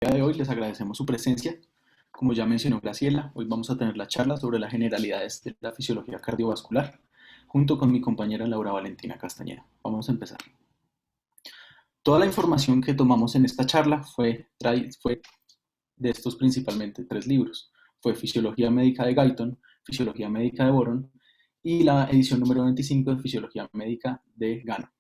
día de hoy les agradecemos su presencia. Como ya mencionó Graciela, hoy vamos a tener la charla sobre las generalidades de la fisiología cardiovascular, junto con mi compañera Laura Valentina Castañeda. Vamos a empezar. Toda la información que tomamos en esta charla fue de estos principalmente 3 libros. Fue Fisiología Médica de Guyton, Fisiología Médica de Boron y la edición número 25 de Fisiología Médica de Gano.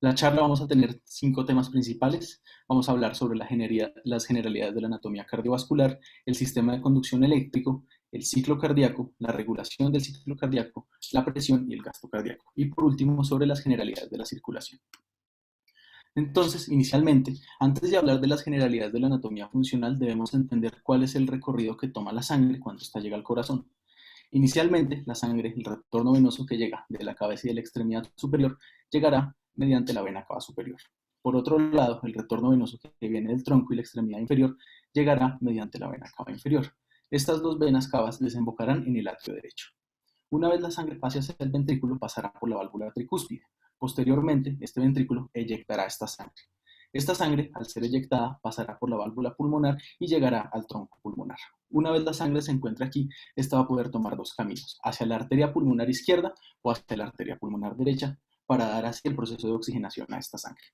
La charla vamos a tener 5 temas principales. Vamos a hablar sobre las generalidades de la anatomía cardiovascular, el sistema de conducción eléctrico, el ciclo cardíaco, la regulación del ciclo cardíaco, la presión y el gasto cardíaco. Y por último, sobre las generalidades de la circulación. Entonces, inicialmente, antes de hablar de las generalidades de la anatomía funcional, debemos entender cuál es el recorrido que toma la sangre cuando ésta llega al corazón. Inicialmente, la sangre, el retorno venoso que llega de la cabeza y de la extremidad superior, llegará mediante la vena cava superior. Por otro lado, el retorno venoso que viene del tronco y la extremidad inferior llegará mediante la vena cava inferior. Estas dos venas cavas desembocarán en el atrio derecho. Una vez la sangre pase hacia el ventrículo, pasará por la válvula tricúspide. Posteriormente, este ventrículo eyectará esta sangre. Esta sangre, al ser eyectada, pasará por la válvula pulmonar y llegará al tronco pulmonar. Una vez la sangre se encuentre aquí, esta va a poder tomar 2 caminos, hacia la arteria pulmonar izquierda o hacia la arteria pulmonar derecha, para dar así el proceso de oxigenación a esta sangre.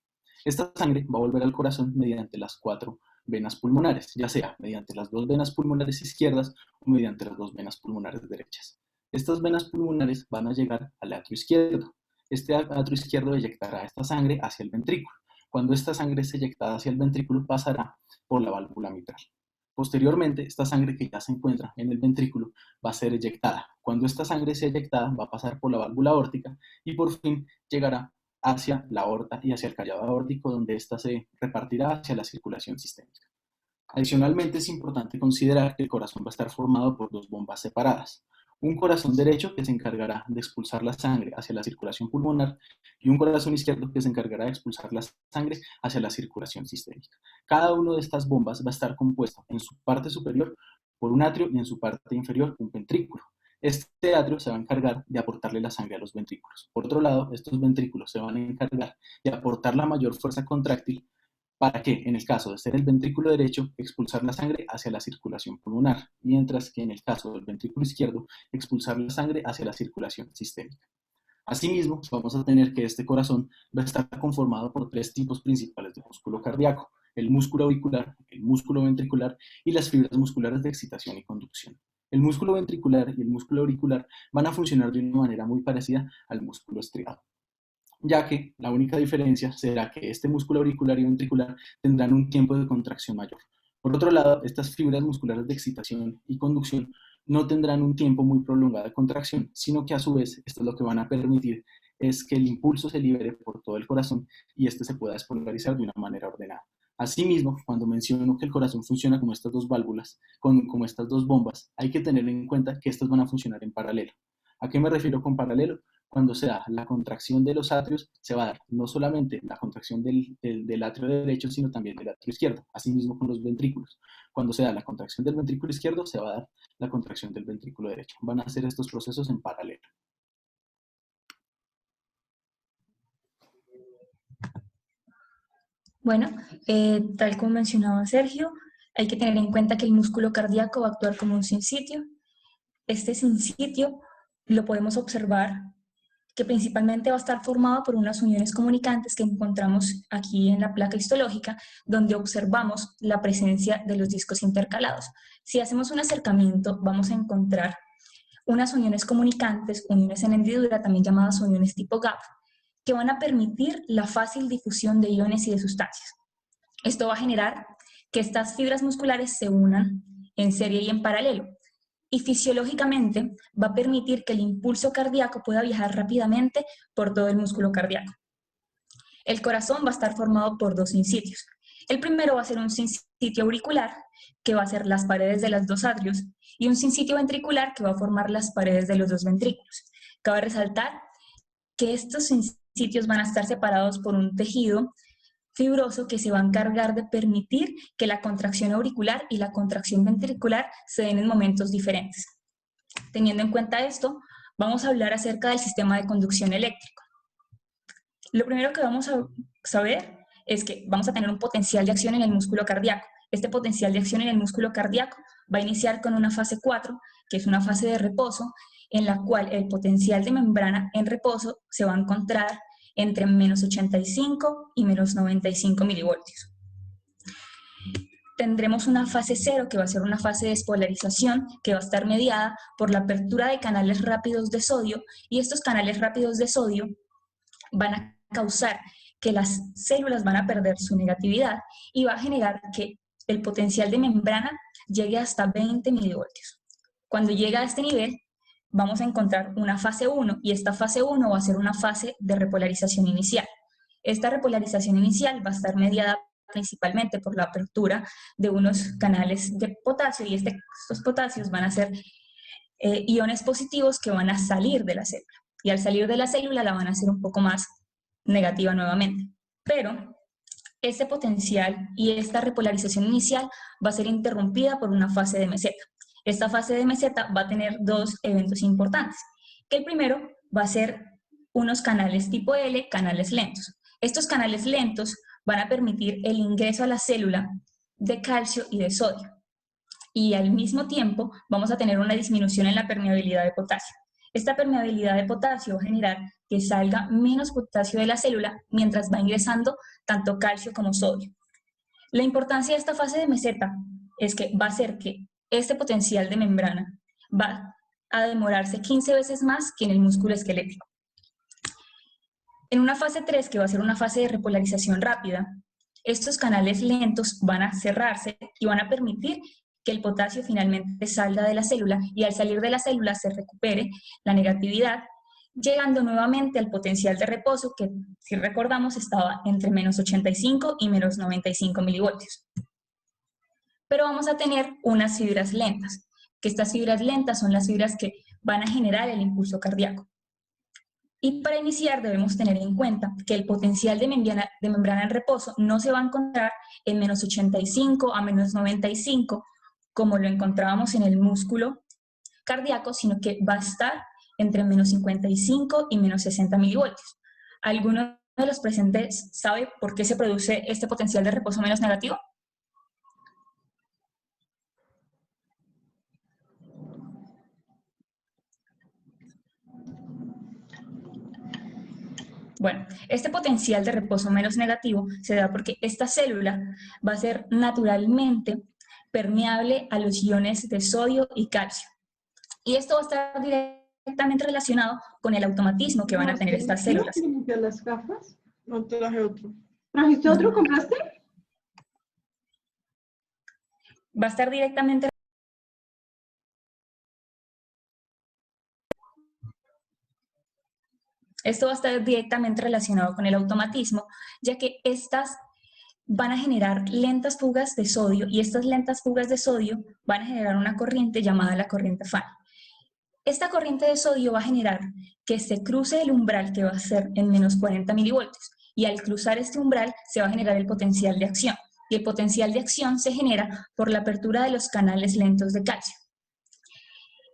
Esta sangre va a volver al corazón mediante las 4 venas pulmonares, ya sea mediante las 2 venas pulmonares izquierdas o mediante las 2 venas pulmonares derechas. Estas venas pulmonares van a llegar al atrio izquierdo. Este atrio izquierdo eyectará esta sangre hacia el ventrículo. Cuando esta sangre es eyectada hacia el ventrículo, pasará por la válvula mitral. Posteriormente, esta sangre que ya se encuentra en el ventrículo va a ser eyectada. Cuando esta sangre sea eyectada, va a pasar por la válvula aórtica y por fin llegará hacia la aorta y hacia el callado aórtico, donde ésta se repartirá hacia la circulación sistémica. Adicionalmente, es importante considerar que el corazón va a estar formado por 2 bombas separadas. Un corazón derecho que se encargará de expulsar la sangre hacia la circulación pulmonar y un corazón izquierdo que se encargará de expulsar la sangre hacia la circulación sistémica. Cada una de estas bombas va a estar compuesto en su parte superior por un atrio y en su parte inferior un ventrículo. Este atrio se va a encargar de aportarle la sangre a los ventrículos. Por otro lado, estos ventrículos se van a encargar de aportar la mayor fuerza contráctil para que, en el caso de ser el ventrículo derecho, expulsar la sangre hacia la circulación pulmonar, mientras que en el caso del ventrículo izquierdo, expulsar la sangre hacia la circulación sistémica. Asimismo, vamos a tener que este corazón va a estar conformado por 3 tipos principales de músculo cardíaco: el músculo auricular, el músculo ventricular y las fibras musculares de excitación y conducción. El músculo ventricular y el músculo auricular van a funcionar de una manera muy parecida al músculo estriado, ya que la única diferencia será que este músculo auricular y ventricular tendrán un tiempo de contracción mayor. Por otro lado, estas fibras musculares de excitación y conducción no tendrán un tiempo muy prolongado de contracción, sino que a su vez esto es lo que van a permitir es que el impulso se libere por todo el corazón y este se pueda despolarizar de una manera ordenada. Asimismo, cuando menciono que el corazón funciona como estas 2 válvulas, como estas 2 bombas, hay que tener en cuenta que estas van a funcionar en paralelo. ¿A qué me refiero con paralelo? Cuando se da la contracción de los atrios, se va a dar no solamente la contracción del atrio derecho, sino también del atrio izquierdo, asimismo con los ventrículos. Cuando se da la contracción del ventrículo izquierdo, se va a dar la contracción del ventrículo derecho. Van a hacer estos procesos en paralelo. Bueno, tal como mencionaba Sergio, hay que tener en cuenta que el músculo cardíaco va a actuar como un sinsitio. Este sinsitio lo podemos observar que principalmente va a estar formado por unas uniones comunicantes que encontramos aquí en la placa histológica, donde observamos la presencia de los discos intercalados. Si hacemos un acercamiento, vamos a encontrar unas uniones comunicantes, uniones en hendidura, también llamadas uniones tipo gap, que van a permitir la fácil difusión de iones y de sustancias. Esto va a generar que estas fibras musculares se unan en serie y en paralelo, y fisiológicamente va a permitir que el impulso cardíaco pueda viajar rápidamente por todo el músculo cardíaco. El corazón va a estar formado por 2 sinsitios. El primero va a ser un sinsitio auricular, que va a ser las paredes de los 2 atrios, y un sinsitio ventricular, que va a formar las paredes de los 2 ventrículos. Cabe resaltar que estos sinsitios van a estar separados por un tejido fibroso que se va a encargar de permitir que la contracción auricular y la contracción ventricular se den en momentos diferentes. Teniendo en cuenta esto, vamos a hablar acerca del sistema de conducción eléctrico. Lo primero que vamos a saber es que vamos a tener un potencial de acción en el músculo cardíaco. Este potencial de acción en el músculo cardíaco va a iniciar con una fase 4, que es una fase de reposo, en la cual el potencial de membrana en reposo se va a encontrar entre menos 85 y menos 95 milivoltios. Tendremos una fase 0, que va a ser una fase de despolarización, que va a estar mediada por la apertura de canales rápidos de sodio, y estos canales rápidos de sodio van a causar que las células van a perder su negatividad y va a generar que el potencial de membrana llegue hasta 20 milivoltios. Cuando llega a este nivel, vamos a encontrar una fase 1, y esta fase 1 va a ser una fase de repolarización inicial. Esta repolarización inicial va a estar mediada principalmente por la apertura de unos canales de potasio, y estos potasios van a ser iones positivos que van a salir de la célula, y al salir de la célula la van a hacer un poco más negativa nuevamente. Pero este potencial y esta repolarización inicial va a ser interrumpida por una fase de meseta. Esta fase de meseta va a tener dos eventos importantes, que el primero va a ser unos canales tipo L, canales lentos. Estos canales lentos van a permitir el ingreso a la célula de calcio y de sodio, y al mismo tiempo vamos a tener una disminución en la permeabilidad de potasio. Esta permeabilidad de potasio va a generar que salga menos potasio de la célula mientras va ingresando tanto calcio como sodio. La importancia de esta fase de meseta es que va a hacer que este potencial de membrana va a demorarse 15 veces más que en el músculo esquelético. En una fase 3, que va a ser una fase de repolarización rápida, estos canales lentos van a cerrarse y van a permitir que el potasio finalmente salga de la célula, y al salir de la célula se recupere la negatividad, llegando nuevamente al potencial de reposo, que si recordamos estaba entre menos 85 y menos 95 milivoltios. Pero vamos a tener unas fibras lentas, que estas fibras lentas son las fibras que van a generar el impulso cardíaco. Y para iniciar debemos tener en cuenta que el potencial de membrana en reposo no se va a encontrar en menos 85 a menos 95, como lo encontrábamos en el músculo cardíaco, sino que va a estar entre menos 55 y menos 60 milivoltios. ¿Alguno de los presentes sabe por qué se produce este potencial de reposo menos negativo? Bueno, este potencial de reposo menos negativo se da porque esta célula va a ser naturalmente permeable a los iones de sodio y calcio. Y esto va a estar directamente relacionado con el automatismo que van a tener estas células. ¿No limpiar las gafas? No, traje otro. ¿Trajiste otro? ¿Compraste? Va a estar directamente Esto va a estar directamente relacionado con el automatismo, ya que estas van a generar lentas fugas de sodio, y estas lentas fugas de sodio van a generar una corriente llamada la corriente FAN. Esta corriente de sodio va a generar que se cruce el umbral, que va a ser en menos 40 milivoltios, y al cruzar este umbral se va a generar el potencial de acción, y el potencial de acción se genera por la apertura de los canales lentos de calcio.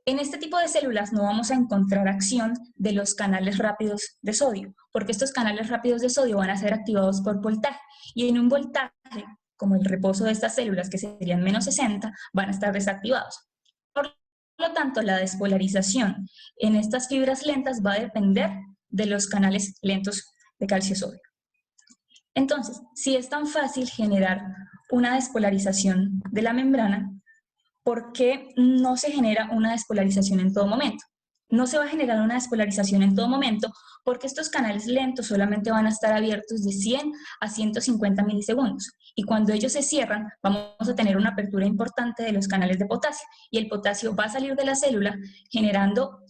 En este tipo de células no vamos a encontrar acción de los canales rápidos de sodio, porque estos canales rápidos de sodio van a ser activados por voltaje, y en un voltaje, como el reposo de estas células, que serían menos 60, van a estar desactivados. Por lo tanto, la despolarización en estas fibras lentas va a depender de los canales lentos de calcio-sodio. Entonces, si es tan fácil generar una despolarización de la membrana, ¿por qué no se genera una despolarización en todo momento? No se va a generar una despolarización en todo momento porque estos canales lentos solamente van a estar abiertos de 100 a 150 milisegundos, y cuando ellos se cierran vamos a tener una apertura importante de los canales de potasio, y el potasio va a salir de la célula generando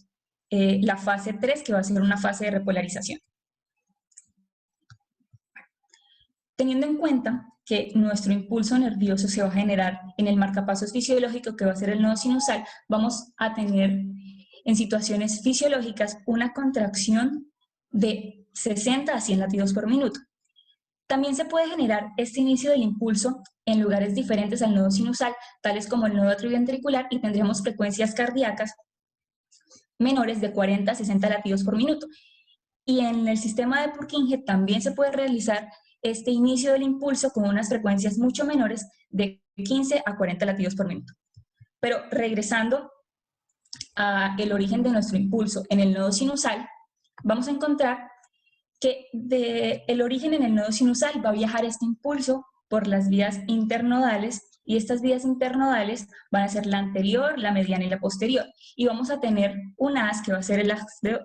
la fase 3, que va a ser una fase de repolarización. Teniendo en cuenta que nuestro impulso nervioso se va a generar en el marcapasos fisiológico, que va a ser el nodo sinusal, vamos a tener en situaciones fisiológicas una contracción de 60 a 100 latidos por minuto. También se puede generar este inicio del impulso en lugares diferentes al nodo sinusal, tales como el nodo atrioventricular, y tendremos frecuencias cardíacas menores de 40 a 60 latidos por minuto. Y en el sistema de Purkinje también se puede realizar este inicio del impulso con unas frecuencias mucho menores de 15 a 40 latidos por minuto. Pero regresando al origen de nuestro impulso en el nodo sinusal, vamos a encontrar que el origen en el nodo sinusal va a viajar este impulso por las vías internodales, y estas vías internodales van a ser la anterior, la mediana y la posterior. Y vamos a tener un haz que va a ser el haz de...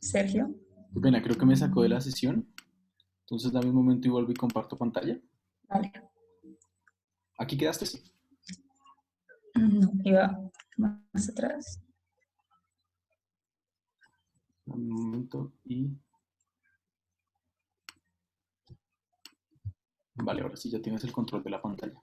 Sergio. Qué pena, creo que me sacó de la sesión. Entonces dame un momento y vuelvo y comparto pantalla. Vale. ¿Aquí quedaste? Sí. No, iba más atrás. Dame un momento y... Vale, ahora sí ya tienes el control de la pantalla.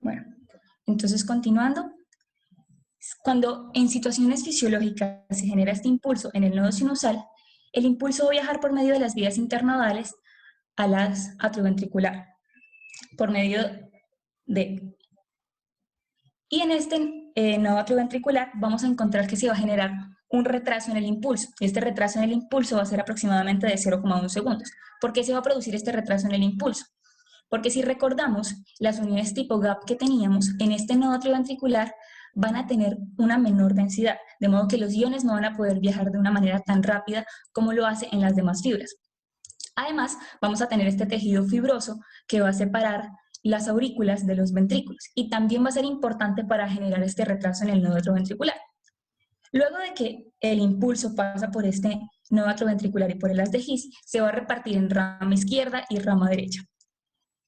Bueno, entonces continuando, cuando en situaciones fisiológicas se genera este impulso en el nodo sinusal, el impulso va a viajar por medio de las vías internodales al haz atrioventricular, por medio de... Y en este nodo atrioventricular vamos a encontrar que se va a generar un retraso en el impulso, y este retraso en el impulso va a ser aproximadamente de 0,1 segundos. ¿Por qué se va a producir este retraso en el impulso? Porque si recordamos, las uniones tipo gap que teníamos en este nodo atrioventricular van a tener una menor densidad, de modo que los iones no van a poder viajar de una manera tan rápida como lo hace en las demás fibras. Además, vamos a tener este tejido fibroso que va a separar las aurículas de los ventrículos, y también va a ser importante para generar este retraso en el nodo atrioventricular. Luego de que el impulso pasa por este nodo atrioventricular y por el haz de His, se va a repartir en rama izquierda y rama derecha,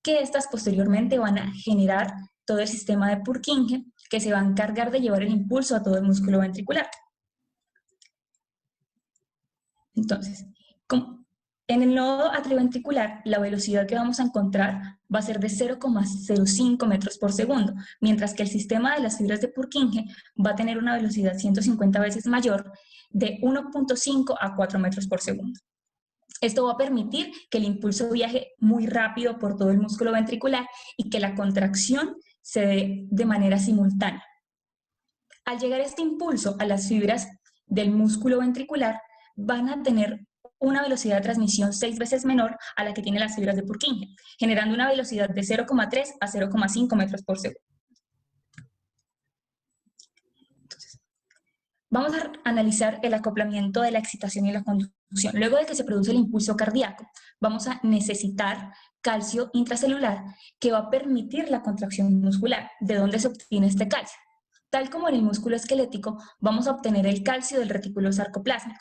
que estas posteriormente van a generar todo el sistema de Purkinje, que se va a encargar de llevar el impulso a todo el músculo ventricular. Entonces, en el nodo atrioventricular, la velocidad que vamos a encontrar va a ser de 0,05 metros por segundo, mientras que el sistema de las fibras de Purkinje va a tener una velocidad 150 veces mayor, de 1,5 a 4 metros por segundo. Esto va a permitir que el impulso viaje muy rápido por todo el músculo ventricular y que la contracción se dé de manera simultánea. Al llegar este impulso a las fibras del músculo ventricular, van a tener una velocidad de transmisión 6 veces menor a la que tienen las fibras de Purkinje, generando una velocidad de 0,3 a 0,5 metros por segundo. Entonces, vamos a analizar el acoplamiento de la excitación y la conducción. Luego de que se produce el impulso cardíaco, vamos a necesitar calcio intracelular que va a permitir la contracción muscular. ¿De dónde se obtiene este calcio? Tal como en el músculo esquelético, vamos a obtener el calcio del retículo sarcoplásmico.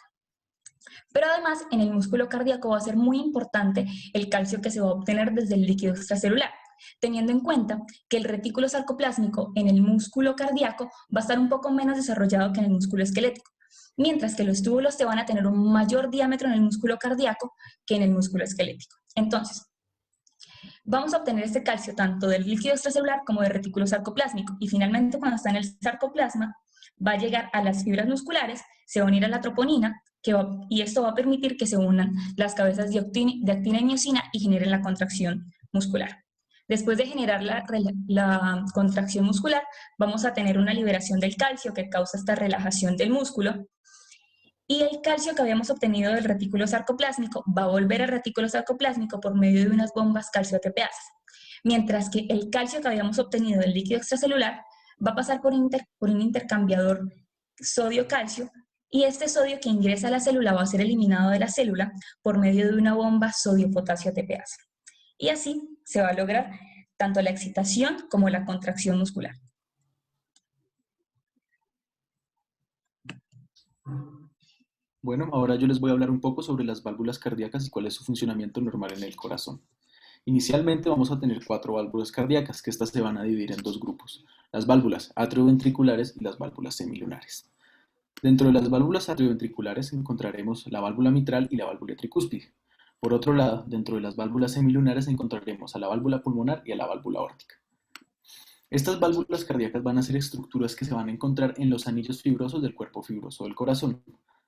Pero además, en el músculo cardíaco va a ser muy importante el calcio que se va a obtener desde el líquido extracelular, teniendo en cuenta que el retículo sarcoplásmico en el músculo cardíaco va a estar un poco menos desarrollado que en el músculo esquelético, mientras que los túbulos te van a tener un mayor diámetro en el músculo cardíaco que en el músculo esquelético. Entonces, vamos a obtener este calcio tanto del líquido extracelular como del retículo sarcoplásmico, y finalmente cuando está en el sarcoplasma va a llegar a las fibras musculares, se va a unir a la troponina, y esto va a permitir que se unan las cabezas de actina y miosina y generen la contracción muscular. Después de generar la contracción muscular, vamos a tener una liberación del calcio que causa esta relajación del músculo, y el calcio que habíamos obtenido del retículo sarcoplásmico va a volver al retículo sarcoplásmico por medio de unas bombas calcio-ATPasas, mientras que el calcio que habíamos obtenido del líquido extracelular va a pasar por un intercambiador sodio-calcio, y este sodio que ingresa a la célula va a ser eliminado de la célula por medio de una bomba sodio-potasio-ATPasa. Y así se va a lograr tanto la excitación como la contracción muscular. Bueno, ahora yo les voy a hablar un poco sobre las válvulas cardíacas y cuál es su funcionamiento normal en el corazón. Inicialmente vamos a tener 4 válvulas cardíacas, que estas se van a dividir en 2 grupos: las válvulas atrioventriculares y las válvulas semilunares. Dentro de las válvulas atrioventriculares encontraremos la válvula mitral y la válvula tricúspide. Por otro lado, dentro de las válvulas semilunares encontraremos a la válvula pulmonar y a la válvula aórtica. Estas válvulas cardíacas van a ser estructuras que se van a encontrar en los anillos fibrosos del cuerpo fibroso del corazón.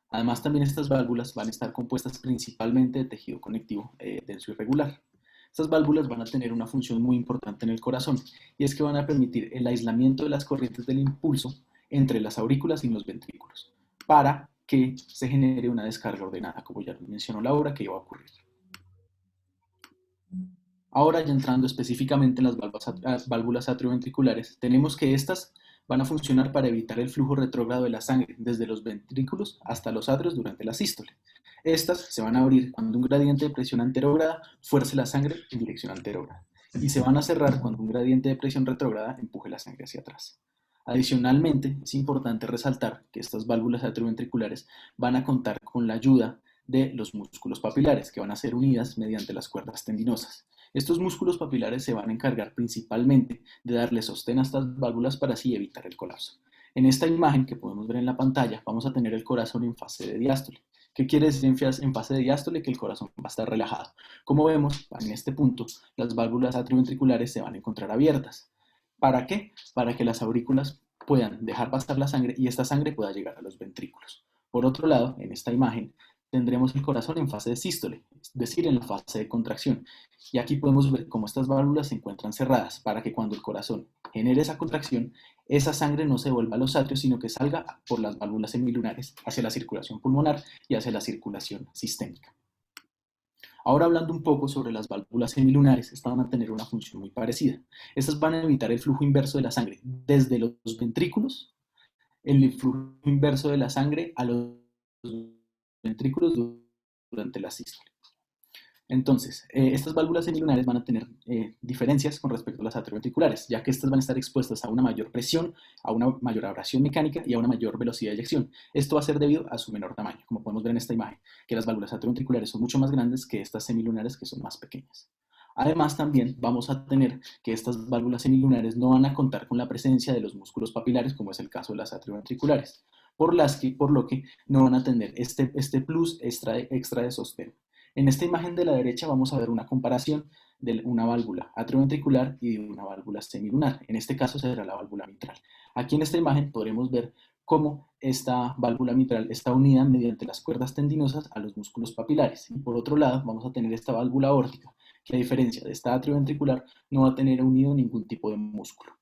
Además, también estas válvulas van a estar compuestas principalmente de tejido conectivo denso y regular. Estas válvulas van a tener una función muy importante en el corazón y es que van a permitir el aislamiento de las corrientes del impulso entre las aurículas y los ventrículos para que se genere una descarga ordenada, como ya mencionó Laura, que iba a ocurrir. Ahora, ya entrando específicamente en las válvulas atrioventriculares, tenemos que estas van a funcionar para evitar el flujo retrógrado de la sangre desde los ventrículos hasta los atrios durante la sístole. Estas se van a abrir cuando un gradiente de presión anterógrada fuerce la sangre en dirección anterógrada y se van a cerrar cuando un gradiente de presión retrógrada empuje la sangre hacia atrás. Adicionalmente, es importante resaltar que estas válvulas atrioventriculares van a contar con la ayuda de los músculos papilares, que van a ser unidas mediante las cuerdas tendinosas. Estos músculos papilares se van a encargar principalmente de darle sostén a estas válvulas para así evitar el colapso. En esta imagen que podemos ver en la pantalla vamos a tener el corazón en fase de diástole. ¿Qué quiere decir en fase de diástole? Que el corazón va a estar relajado. Como vemos, en este punto, las válvulas atrioventriculares se van a encontrar abiertas. ¿Para qué? Para que las aurículas puedan dejar pasar la sangre y esta sangre pueda llegar a los ventrículos. Por otro lado, en esta imagen tendremos el corazón en fase de sístole, es decir, en la fase de contracción. Y aquí podemos ver cómo estas válvulas se encuentran cerradas para que cuando el corazón genere esa contracción, esa sangre no se vuelva a los atrios, sino que salga por las válvulas semilunares hacia la circulación pulmonar y hacia la circulación sistémica. Ahora hablando un poco sobre las válvulas semilunares, estas van a tener una función muy parecida. Estas van a evitar el flujo inverso de la sangre desde los ventrículos, el flujo inverso de la sangre a los ventrículos durante la sístole. Entonces, estas válvulas semilunares van a tener diferencias con respecto a las atrioventriculares, ya que estas van a estar expuestas a una mayor presión, a una mayor abrasión mecánica y a una mayor velocidad de eyección. Esto va a ser debido a su menor tamaño, como podemos ver en esta imagen, que las válvulas atrioventriculares son mucho más grandes que estas semilunares, que son más pequeñas. Además, también vamos a tener que estas válvulas semilunares no van a contar con la presencia de los músculos papilares, como es el caso de las atrioventriculares, por lo que no van a tener este plus extra de sostén. En esta imagen de la derecha vamos a ver una comparación de una válvula atrioventricular y de una válvula semilunar. En este caso será la válvula mitral. Aquí en esta imagen podremos ver cómo esta válvula mitral está unida mediante las cuerdas tendinosas a los músculos papilares. Y por otro lado vamos a tener esta válvula aórtica, que a diferencia de esta atrioventricular no va a tener unido ningún tipo de músculo.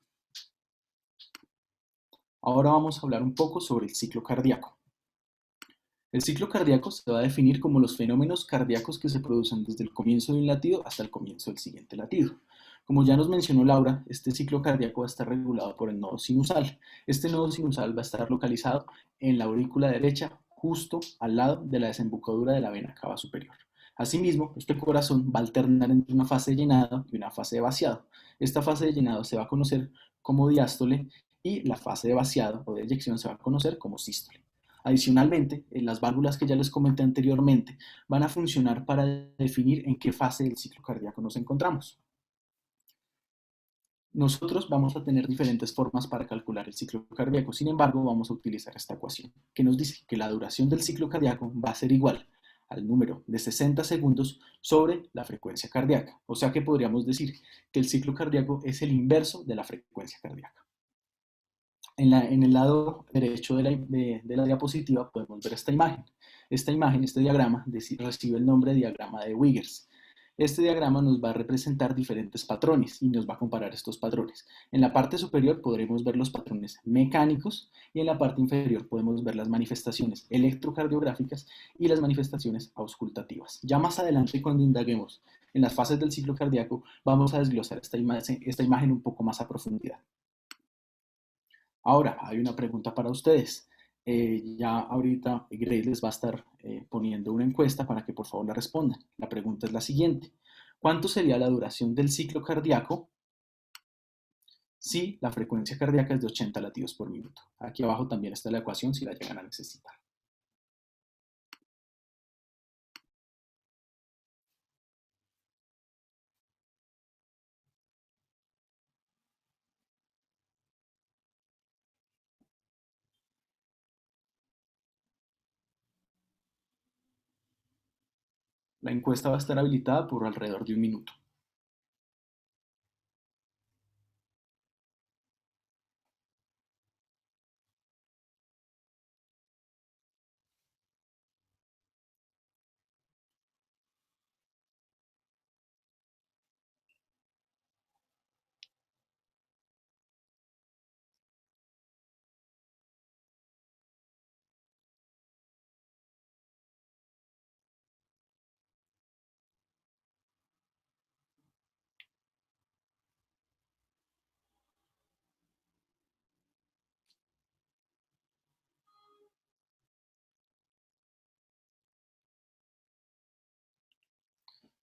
Ahora vamos a hablar un poco sobre el ciclo cardíaco. El ciclo cardíaco se va a definir como los fenómenos cardíacos que se producen desde el comienzo de un latido hasta el comienzo del siguiente latido. Como ya nos mencionó Laura, este ciclo cardíaco va a estar regulado por el nodo sinusal. Este nodo sinusal va a estar localizado en la aurícula derecha, justo al lado de la desembocadura de la vena cava superior. Asimismo, este corazón va a alternar entre una fase de llenado y una fase de vaciado. Esta fase de llenado se va a conocer como diástole y la fase de vaciado o de eyección se va a conocer como sístole. Adicionalmente, las válvulas que ya les comenté anteriormente van a funcionar para definir en qué fase del ciclo cardíaco nos encontramos. Nosotros vamos a tener diferentes formas para calcular el ciclo cardíaco, sin embargo, vamos a utilizar esta ecuación que nos dice que la duración del ciclo cardíaco va a ser igual al número de 60 segundos sobre la frecuencia cardíaca. O sea que podríamos decir que el ciclo cardíaco es el inverso de la frecuencia cardíaca. En el lado derecho de la diapositiva podemos ver esta imagen. Esta imagen, este diagrama, recibe el nombre de diagrama de Wiggers. Este diagrama nos va a representar diferentes patrones y nos va a comparar estos patrones. En la parte superior podremos ver los patrones mecánicos y en la parte inferior podemos ver las manifestaciones electrocardiográficas y las manifestaciones auscultativas. Ya más adelante, cuando indaguemos en las fases del ciclo cardíaco, vamos a desglosar esta imagen un poco más a profundidad. Ahora, hay una pregunta para ustedes. Ya ahorita Grace les va a estar poniendo una encuesta para que por favor la respondan. La pregunta es la siguiente. ¿Cuánto sería la duración del ciclo cardíaco si la frecuencia cardíaca es de 80 latidos por minuto? Aquí abajo también está la ecuación si la llegan a necesitar. La encuesta va a estar habilitada por alrededor de 1 minuto.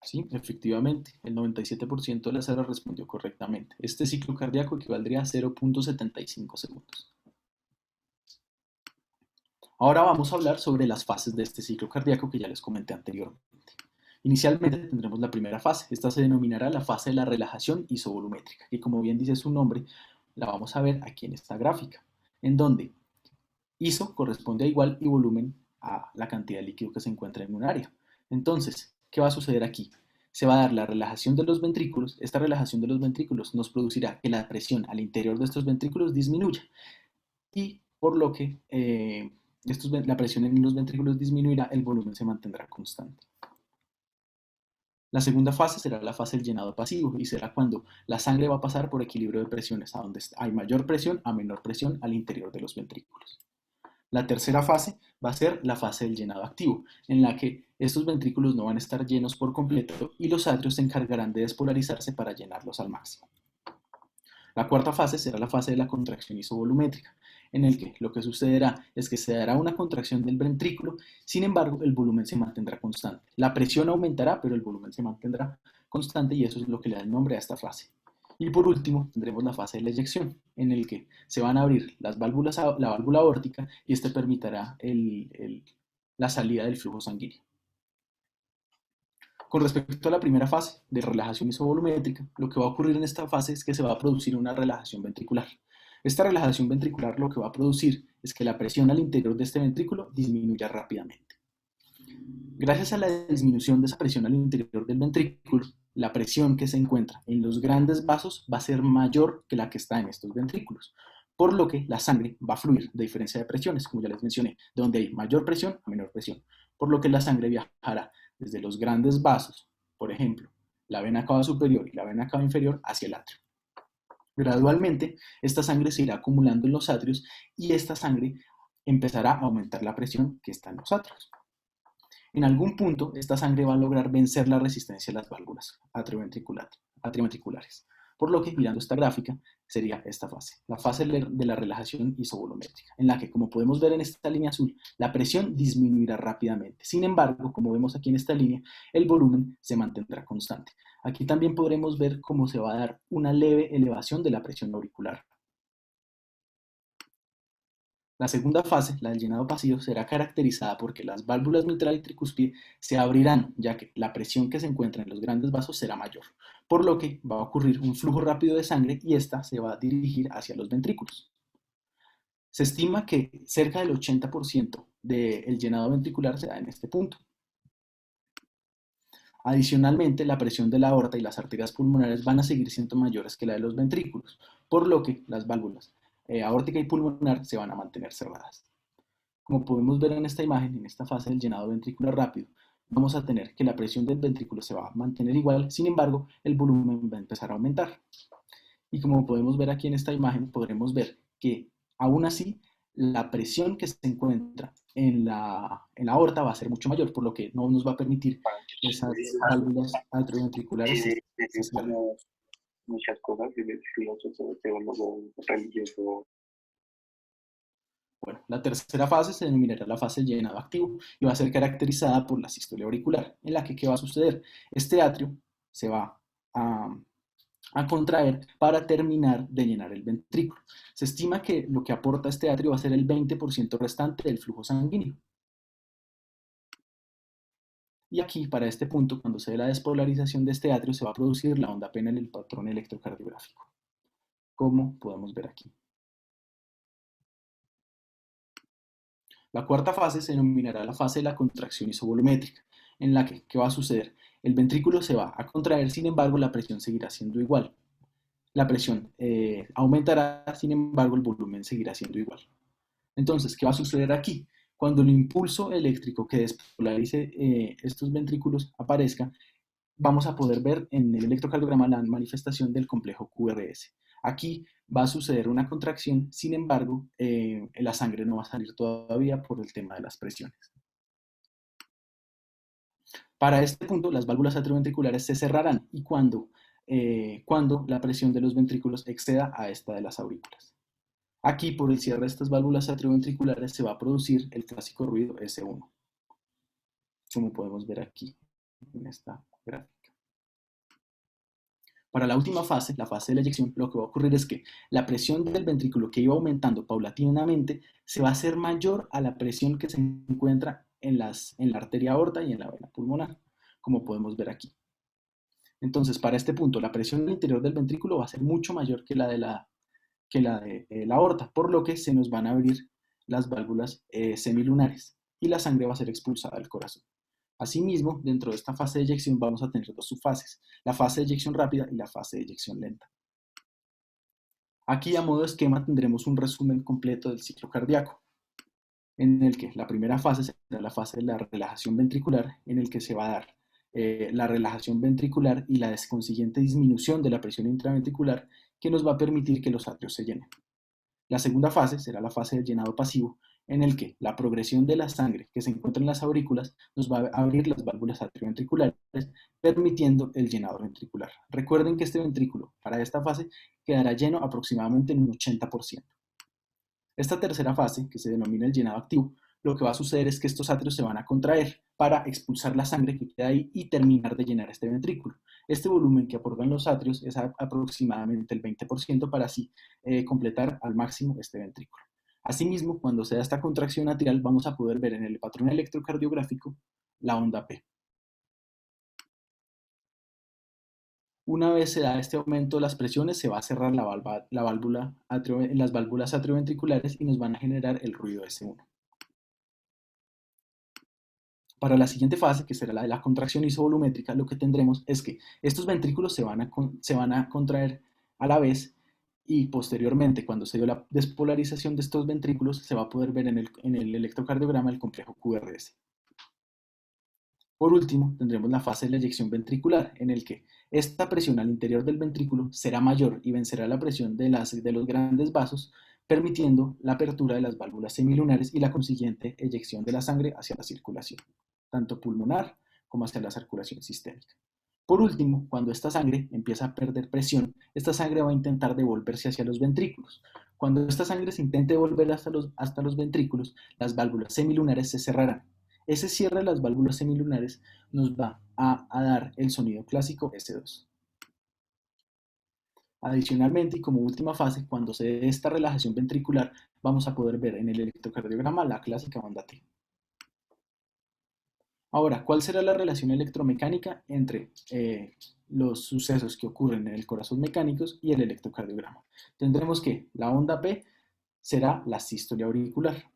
Sí, efectivamente, el 97% de la sala respondió correctamente. Este ciclo cardíaco equivaldría a 0,75 segundos. Ahora vamos a hablar sobre las fases de este ciclo cardíaco que ya les comenté anteriormente. Inicialmente tendremos la primera fase. Esta se denominará la fase de la relajación isovolumétrica, que como bien dice su nombre, la vamos a ver aquí en esta gráfica, en donde ISO corresponde a igual y volumen a la cantidad de líquido que se encuentra en un área. Entonces, ¿qué va a suceder aquí? Se va a dar la relajación de los ventrículos. Esta relajación de los ventrículos nos producirá que la presión al interior de estos ventrículos disminuya y por lo que la presión en los ventrículos disminuirá, el volumen se mantendrá constante. La segunda fase será la fase del llenado pasivo y será cuando la sangre va a pasar por equilibrio de presiones, a donde hay mayor presión a menor presión al interior de los ventrículos. La tercera fase va a ser la fase del llenado activo, en la que estos ventrículos no van a estar llenos por completo y los atrios se encargarán de despolarizarse para llenarlos al máximo. La cuarta fase será la fase de la contracción isovolumétrica, en el que lo que sucederá es que se dará una contracción del ventrículo, sin embargo el volumen se mantendrá constante. La presión aumentará, pero el volumen se mantendrá constante y eso es lo que le da el nombre a esta fase. Y por último tendremos la fase de la eyección, en el que se van a abrir las válvulas, la válvula aórtica y este permitirá la salida del flujo sanguíneo. Con respecto a la primera fase de relajación isovolumétrica, lo que va a ocurrir en esta fase es que se va a producir una relajación ventricular. Esta relajación ventricular lo que va a producir es que la presión al interior de este ventrículo disminuya rápidamente. Gracias a la disminución de esa presión al interior del ventrículo, la presión que se encuentra en los grandes vasos va a ser mayor que la que está en estos ventrículos, por lo que la sangre va a fluir de diferencia de presiones, como ya les mencioné, de donde hay mayor presión a menor presión, por lo que la sangre viajará desde los grandes vasos, por ejemplo, la vena cava superior y la vena cava inferior, hacia el atrio. Gradualmente, esta sangre se irá acumulando en los atrios y esta sangre empezará a aumentar la presión que está en los atrios. En algún punto, esta sangre va a lograr vencer la resistencia de las válvulas atrioventriculares. Por lo que, mirando esta gráfica, sería esta fase, la fase de la relajación isovolumétrica, en la que, como podemos ver en esta línea azul, la presión disminuirá rápidamente. Sin embargo, como vemos aquí en esta línea, el volumen se mantendrá constante. Aquí también podremos ver cómo se va a dar una leve elevación de la presión auricular. La segunda fase, la del llenado pasivo, será caracterizada porque las válvulas mitral y tricúspide se abrirán, ya que la presión que se encuentra en los grandes vasos será mayor, por lo que va a ocurrir un flujo rápido de sangre y esta se va a dirigir hacia los ventrículos. Se estima que cerca del 80% del llenado ventricular se da en este punto. Adicionalmente, la presión de la aorta y las arterias pulmonares van a seguir siendo mayores que la de los ventrículos, por lo que las válvulas aórtica y pulmonar se van a mantener cerradas. Como podemos ver en esta imagen, en esta fase del llenado ventricular rápido, vamos a tener que la presión del ventrículo se va a mantener igual, sin embargo, el volumen va a empezar a aumentar. Y como podemos ver aquí en esta imagen, podremos ver que aún así la presión que se encuentra en la aorta va a ser mucho mayor, por lo que no nos va a permitir esas válvulas atrioventriculares se cierren. Muchas cosas del filósofo, teólogo, religioso. Bueno, la tercera fase se denominará la fase del llenado activo y va a ser caracterizada por la sístole auricular, en la que ¿qué va a suceder? Este atrio se va a contraer para terminar de llenar el ventrículo. Se estima que lo que aporta este atrio va a ser el 20% restante del flujo sanguíneo. Y aquí, para este punto, cuando se dé la despolarización de este atrio, se va a producir la onda P en el patrón electrocardiográfico, como podemos ver aquí. La cuarta fase se denominará la fase de la contracción isovolumétrica, en la que, ¿qué va a suceder? El ventrículo se va a contraer, sin embargo, la presión seguirá siendo igual. La presión aumentará, sin embargo, el volumen seguirá siendo igual. Entonces, ¿qué va a suceder aquí? Cuando el impulso eléctrico que despolarice estos ventrículos aparezca, vamos a poder ver en el electrocardiograma la manifestación del complejo QRS. Aquí va a suceder una contracción, sin embargo, la sangre no va a salir todavía por el tema de las presiones. Para este punto, las válvulas atrioventriculares se cerrarán y cuando la presión de los ventrículos exceda a esta de las aurículas. Aquí, por el cierre de estas válvulas atrioventriculares, se va a producir el clásico ruido S1, como podemos ver aquí en esta gráfica. Para la última fase, la fase de la eyección, lo que va a ocurrir es que la presión del ventrículo, que iba aumentando paulatinamente, se va a hacer mayor a la presión que se encuentra en la arteria aorta y en la vena pulmonar, como podemos ver aquí. Entonces, para este punto, la presión al interior del ventrículo va a ser mucho mayor que la de la aorta, por lo que se nos van a abrir las válvulas semilunares y la sangre va a ser expulsada del corazón. Asimismo, dentro de esta fase de eyección vamos a tener dos subfases, la fase de eyección rápida y la fase de eyección lenta. Aquí, a modo de esquema, tendremos un resumen completo del ciclo cardíaco, en el que la primera fase será la fase de la relajación ventricular, en el que se va a dar la relajación ventricular y la consiguiente disminución de la presión intraventricular que nos va a permitir que los atrios se llenen. La segunda fase será la fase del llenado pasivo, en el que la progresión de la sangre que se encuentra en las aurículas nos va a abrir las válvulas atrioventriculares, permitiendo el llenado ventricular. Recuerden que este ventrículo, para esta fase, quedará lleno aproximadamente en un 80%. Esta tercera fase, que se denomina el llenado activo, lo que va a suceder es que estos atrios se van a contraer para expulsar la sangre que queda ahí y terminar de llenar este ventrículo. Este volumen que aportan los atrios es aproximadamente el 20% para así completar al máximo este ventrículo. Asimismo, cuando se da esta contracción atrial, vamos a poder ver en el patrón electrocardiográfico la onda P. Una vez se da este aumento de las presiones, se va a cerrar las válvulas atrioventriculares y nos van a generar el ruido S1. Para la siguiente fase, que será la de la contracción isovolumétrica, lo que tendremos es que estos ventrículos se van a contraer a la vez y posteriormente, cuando se dio la despolarización de estos ventrículos, se va a poder ver en el electrocardiograma el complejo QRS. Por último, tendremos la fase de la eyección ventricular, en el que esta presión al interior del ventrículo será mayor y vencerá la presión de los grandes vasos, permitiendo la apertura de las válvulas semilunares y la consiguiente eyección de la sangre hacia la circulación, tanto pulmonar como hacia la circulación sistémica. Por último, cuando esta sangre empieza a perder presión, esta sangre va a intentar devolverse hacia los ventrículos. Cuando esta sangre se intente devolver hasta los ventrículos, las válvulas semilunares se cerrarán. Ese cierre de las válvulas semilunares nos va a dar el sonido clásico S2. Adicionalmente, y como última fase, cuando se dé esta relajación ventricular, vamos a poder ver en el electrocardiograma la clásica onda T. Ahora, ¿cuál será la relación electromecánica entre los sucesos que ocurren en el corazón mecánicos y el electrocardiograma? Tendremos que la onda P será la sístole auricular.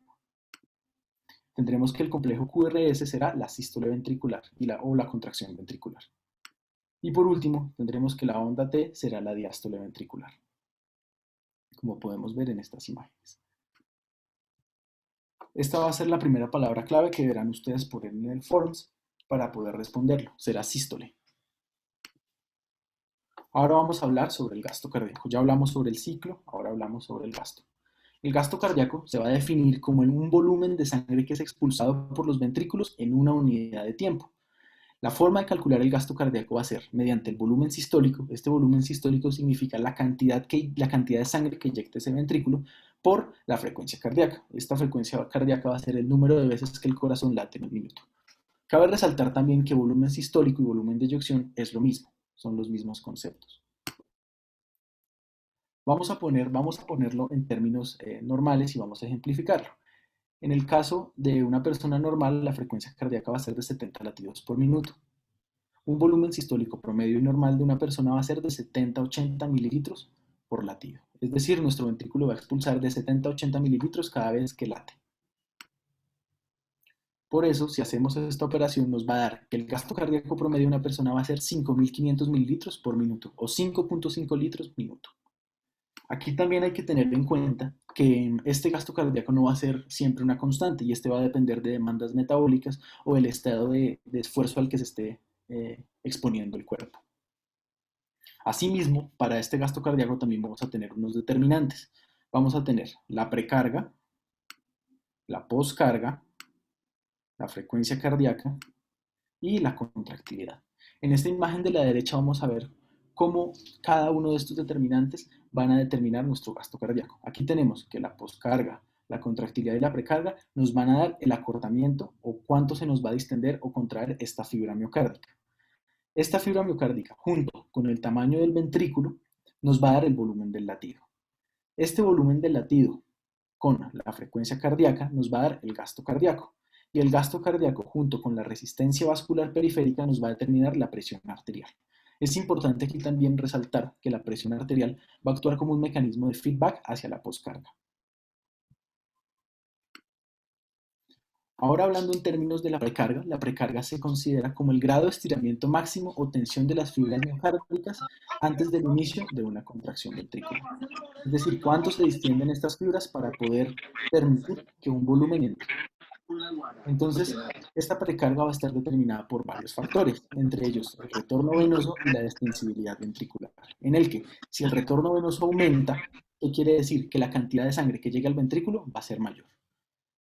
Tendremos que el complejo QRS será la sístole ventricular o la contracción ventricular. Y por último, tendremos que la onda T será la diástole ventricular, como podemos ver en estas imágenes. Esta va a ser la primera palabra clave que verán ustedes poner en el Forms para poder responderlo. Será sístole. Ahora vamos a hablar sobre el gasto cardíaco. Ya hablamos sobre el ciclo, ahora hablamos sobre el gasto. El gasto cardíaco se va a definir como un volumen de sangre que es expulsado por los ventrículos en una unidad de tiempo. La forma de calcular el gasto cardíaco va a ser mediante el volumen sistólico. Este volumen sistólico significa la cantidad de sangre que inyecta ese ventrículo por la frecuencia cardíaca. Esta frecuencia cardíaca va a ser el número de veces que el corazón late en un minuto. Cabe resaltar también que volumen sistólico y volumen de eyección es lo mismo, son los mismos conceptos. Vamos a ponerlo en términos normales y vamos a ejemplificarlo. En el caso de una persona normal, la frecuencia cardíaca va a ser de 70 latidos por minuto. Un volumen sistólico promedio y normal de una persona va a ser de 70 a 80 mililitros por latido. Es decir, nuestro ventrículo va a expulsar de 70 a 80 mililitros cada vez que late. Por eso, si hacemos esta operación, nos va a dar que el gasto cardíaco promedio de una persona va a ser 5.500 mililitros por minuto o 5.5 litros por minuto. Aquí también hay que tener en cuenta que este gasto cardíaco no va a ser siempre una constante y este va a depender de demandas metabólicas o el estado de esfuerzo al que se esté exponiendo el cuerpo. Asimismo, para este gasto cardíaco también vamos a tener unos determinantes. Vamos a tener la precarga, la poscarga, la frecuencia cardíaca y la contractilidad. En esta imagen de la derecha vamos a ver cómo cada uno de estos determinantes van a determinar nuestro gasto cardíaco. Aquí tenemos que la poscarga, la contractilidad y la precarga nos van a dar el acortamiento o cuánto se nos va a distender o contraer esta fibra miocárdica. Esta fibra miocárdica, junto con el tamaño del ventrículo, nos va a dar el volumen del latido. Este volumen del latido con la frecuencia cardíaca nos va a dar el gasto cardíaco. Y el gasto cardíaco, junto con la resistencia vascular periférica, nos va a determinar la presión arterial. Es importante aquí también resaltar que la presión arterial va a actuar como un mecanismo de feedback hacia la poscarga. Ahora hablando en términos de la precarga se considera como el grado de estiramiento máximo o tensión de las fibras miocárdicas antes del inicio de una contracción ventricular. Es decir, cuánto se distienden estas fibras para poder permitir que un volumen entre. Entonces, esta precarga va a estar determinada por varios factores, entre ellos el retorno venoso y la distensibilidad ventricular, en el que si el retorno venoso aumenta, ¿qué quiere decir? Que la cantidad de sangre que llega al ventrículo va a ser mayor.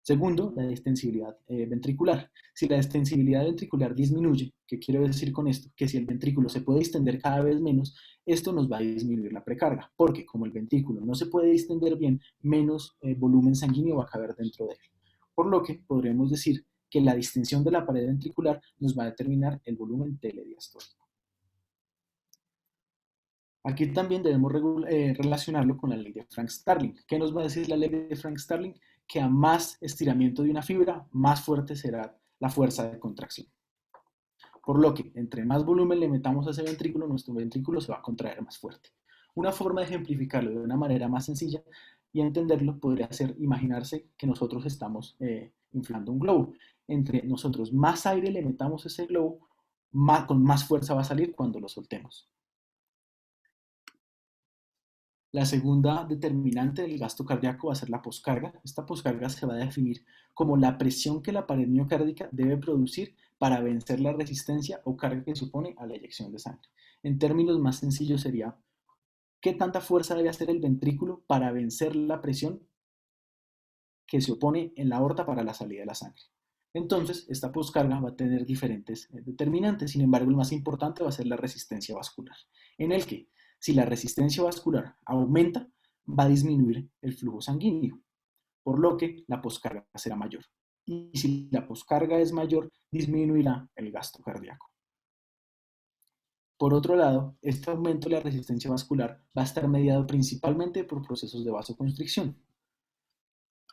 Segundo, la distensibilidad ventricular. Si la distensibilidad ventricular disminuye, ¿qué quiero decir con esto? Que si el ventrículo se puede distender cada vez menos, esto nos va a disminuir la precarga, porque como el ventrículo no se puede distender bien, menos volumen sanguíneo va a caber dentro de él. Por lo que podremos decir que la distensión de la pared ventricular nos va a determinar el volumen telediastólico. Aquí también debemos relacionarlo con la ley de Frank-Starling. ¿Qué nos va a decir la ley de Frank-Starling? Que a más estiramiento de una fibra, más fuerte será la fuerza de contracción. Por lo que, entre más volumen le metamos a ese ventrículo, nuestro ventrículo se va a contraer más fuerte. Una forma de ejemplificarlo de una manera más sencilla y entenderlo podría ser imaginarse que nosotros estamos inflando un globo. Entre nosotros más aire le metamos a ese globo, con más fuerza va a salir cuando lo soltemos. La segunda determinante del gasto cardíaco va a ser la poscarga. Esta poscarga se va a definir como la presión que la pared miocárdica debe producir para vencer la resistencia o carga que supone a la eyección de sangre. En términos más sencillos sería, ¿qué tanta fuerza debe hacer el ventrículo para vencer la presión que se opone en la aorta para la salida de la sangre? Entonces, esta poscarga va a tener diferentes determinantes, sin embargo, el más importante va a ser la resistencia vascular, en el que si la resistencia vascular aumenta, va a disminuir el flujo sanguíneo, por lo que la poscarga será mayor. Y si la poscarga es mayor, disminuirá el gasto cardíaco. Por otro lado, este aumento de la resistencia vascular va a estar mediado principalmente por procesos de vasoconstricción.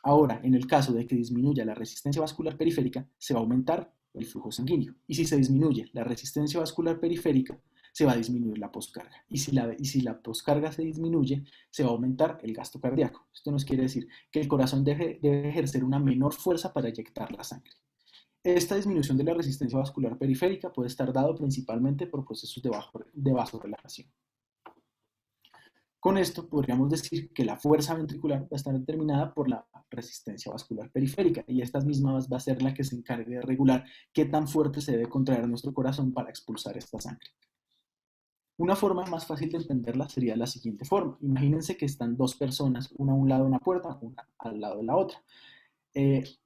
Ahora, en el caso de que disminuya la resistencia vascular periférica, se va a aumentar el flujo sanguíneo. Y si se disminuye la resistencia vascular periférica, se va a disminuir la poscarga. Y si la poscarga se disminuye, se va a aumentar el gasto cardíaco. Esto nos quiere decir que el corazón debe ejercer una menor fuerza para eyectar la sangre. Esta disminución de la resistencia vascular periférica puede estar dado principalmente por procesos de vasorelajación. Con esto podríamos decir que la fuerza ventricular va a estar determinada por la resistencia vascular periférica y esta misma va a ser la que se encargue de regular qué tan fuerte se debe contraer nuestro corazón para expulsar esta sangre. Una forma más fácil de entenderla sería la siguiente forma. Imagínense que están dos personas, una a un lado de una puerta, una al lado de la otra.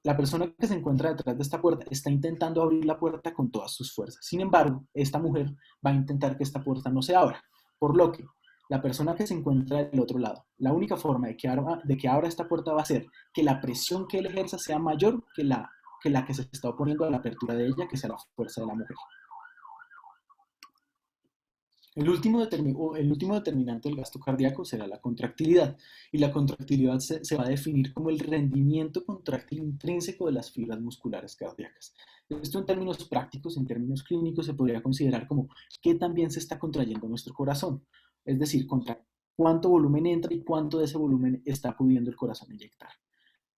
La persona que se encuentra detrás de esta puerta está intentando abrir la puerta con todas sus fuerzas. Sin embargo, esta mujer va a intentar que esta puerta no se abra, por lo que la persona que se encuentra del otro lado, la única forma de que abra esta puerta va a ser que la presión que él ejerza sea mayor que la que se está oponiendo a la apertura de ella, que sea la fuerza de la mujer. El último determinante del gasto cardíaco será la contractilidad, y la contractilidad se va a definir como el rendimiento contráctil intrínseco de las fibras musculares cardíacas. Esto en términos prácticos, en términos clínicos, se podría considerar como qué también se está contrayendo nuestro corazón, es decir, cuánto volumen entra y cuánto de ese volumen está pudiendo el corazón inyectar.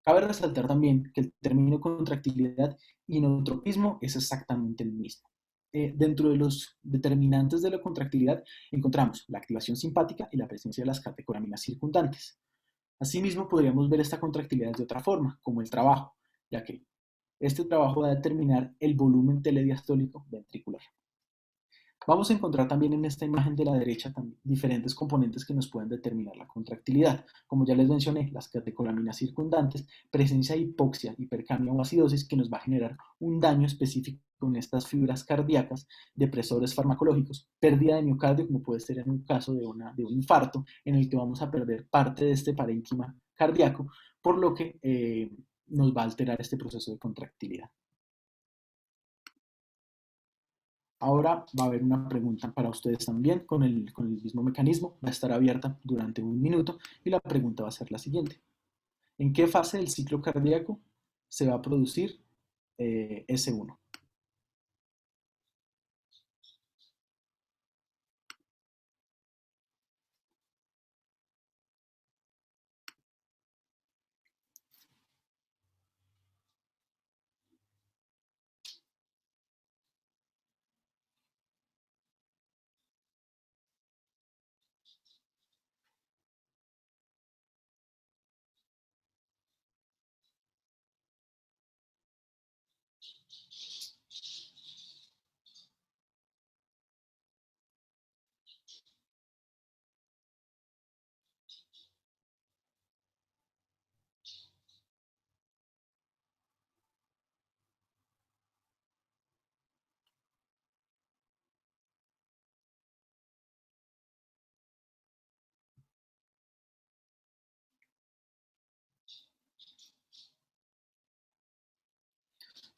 Cabe resaltar también que el término contractilidad y inotropismo es exactamente el mismo. Dentro de los determinantes de la contractilidad encontramos la activación simpática y la presencia de las catecolaminas circundantes. Asimismo, podríamos ver esta contractilidad de otra forma, como el trabajo, ya que este trabajo va a determinar el volumen telediastólico ventricular. Vamos a encontrar también en esta imagen de la derecha también diferentes componentes que nos pueden determinar la contractilidad. Como ya les mencioné, las catecolaminas circundantes, presencia de hipoxia, hipercamia o acidosis que nos va a generar un daño específico en estas fibras cardíacas, depresores farmacológicos, pérdida de miocardio, como puede ser en un caso de un infarto, en el que vamos a perder parte de este parénquima cardíaco, por lo que nos va a alterar este proceso de contractilidad. Ahora va a haber una pregunta para ustedes también con el mismo mecanismo. Va a estar abierta durante 1 minuto y la pregunta va a ser la siguiente. ¿En qué fase del ciclo cardíaco se va a producir S1?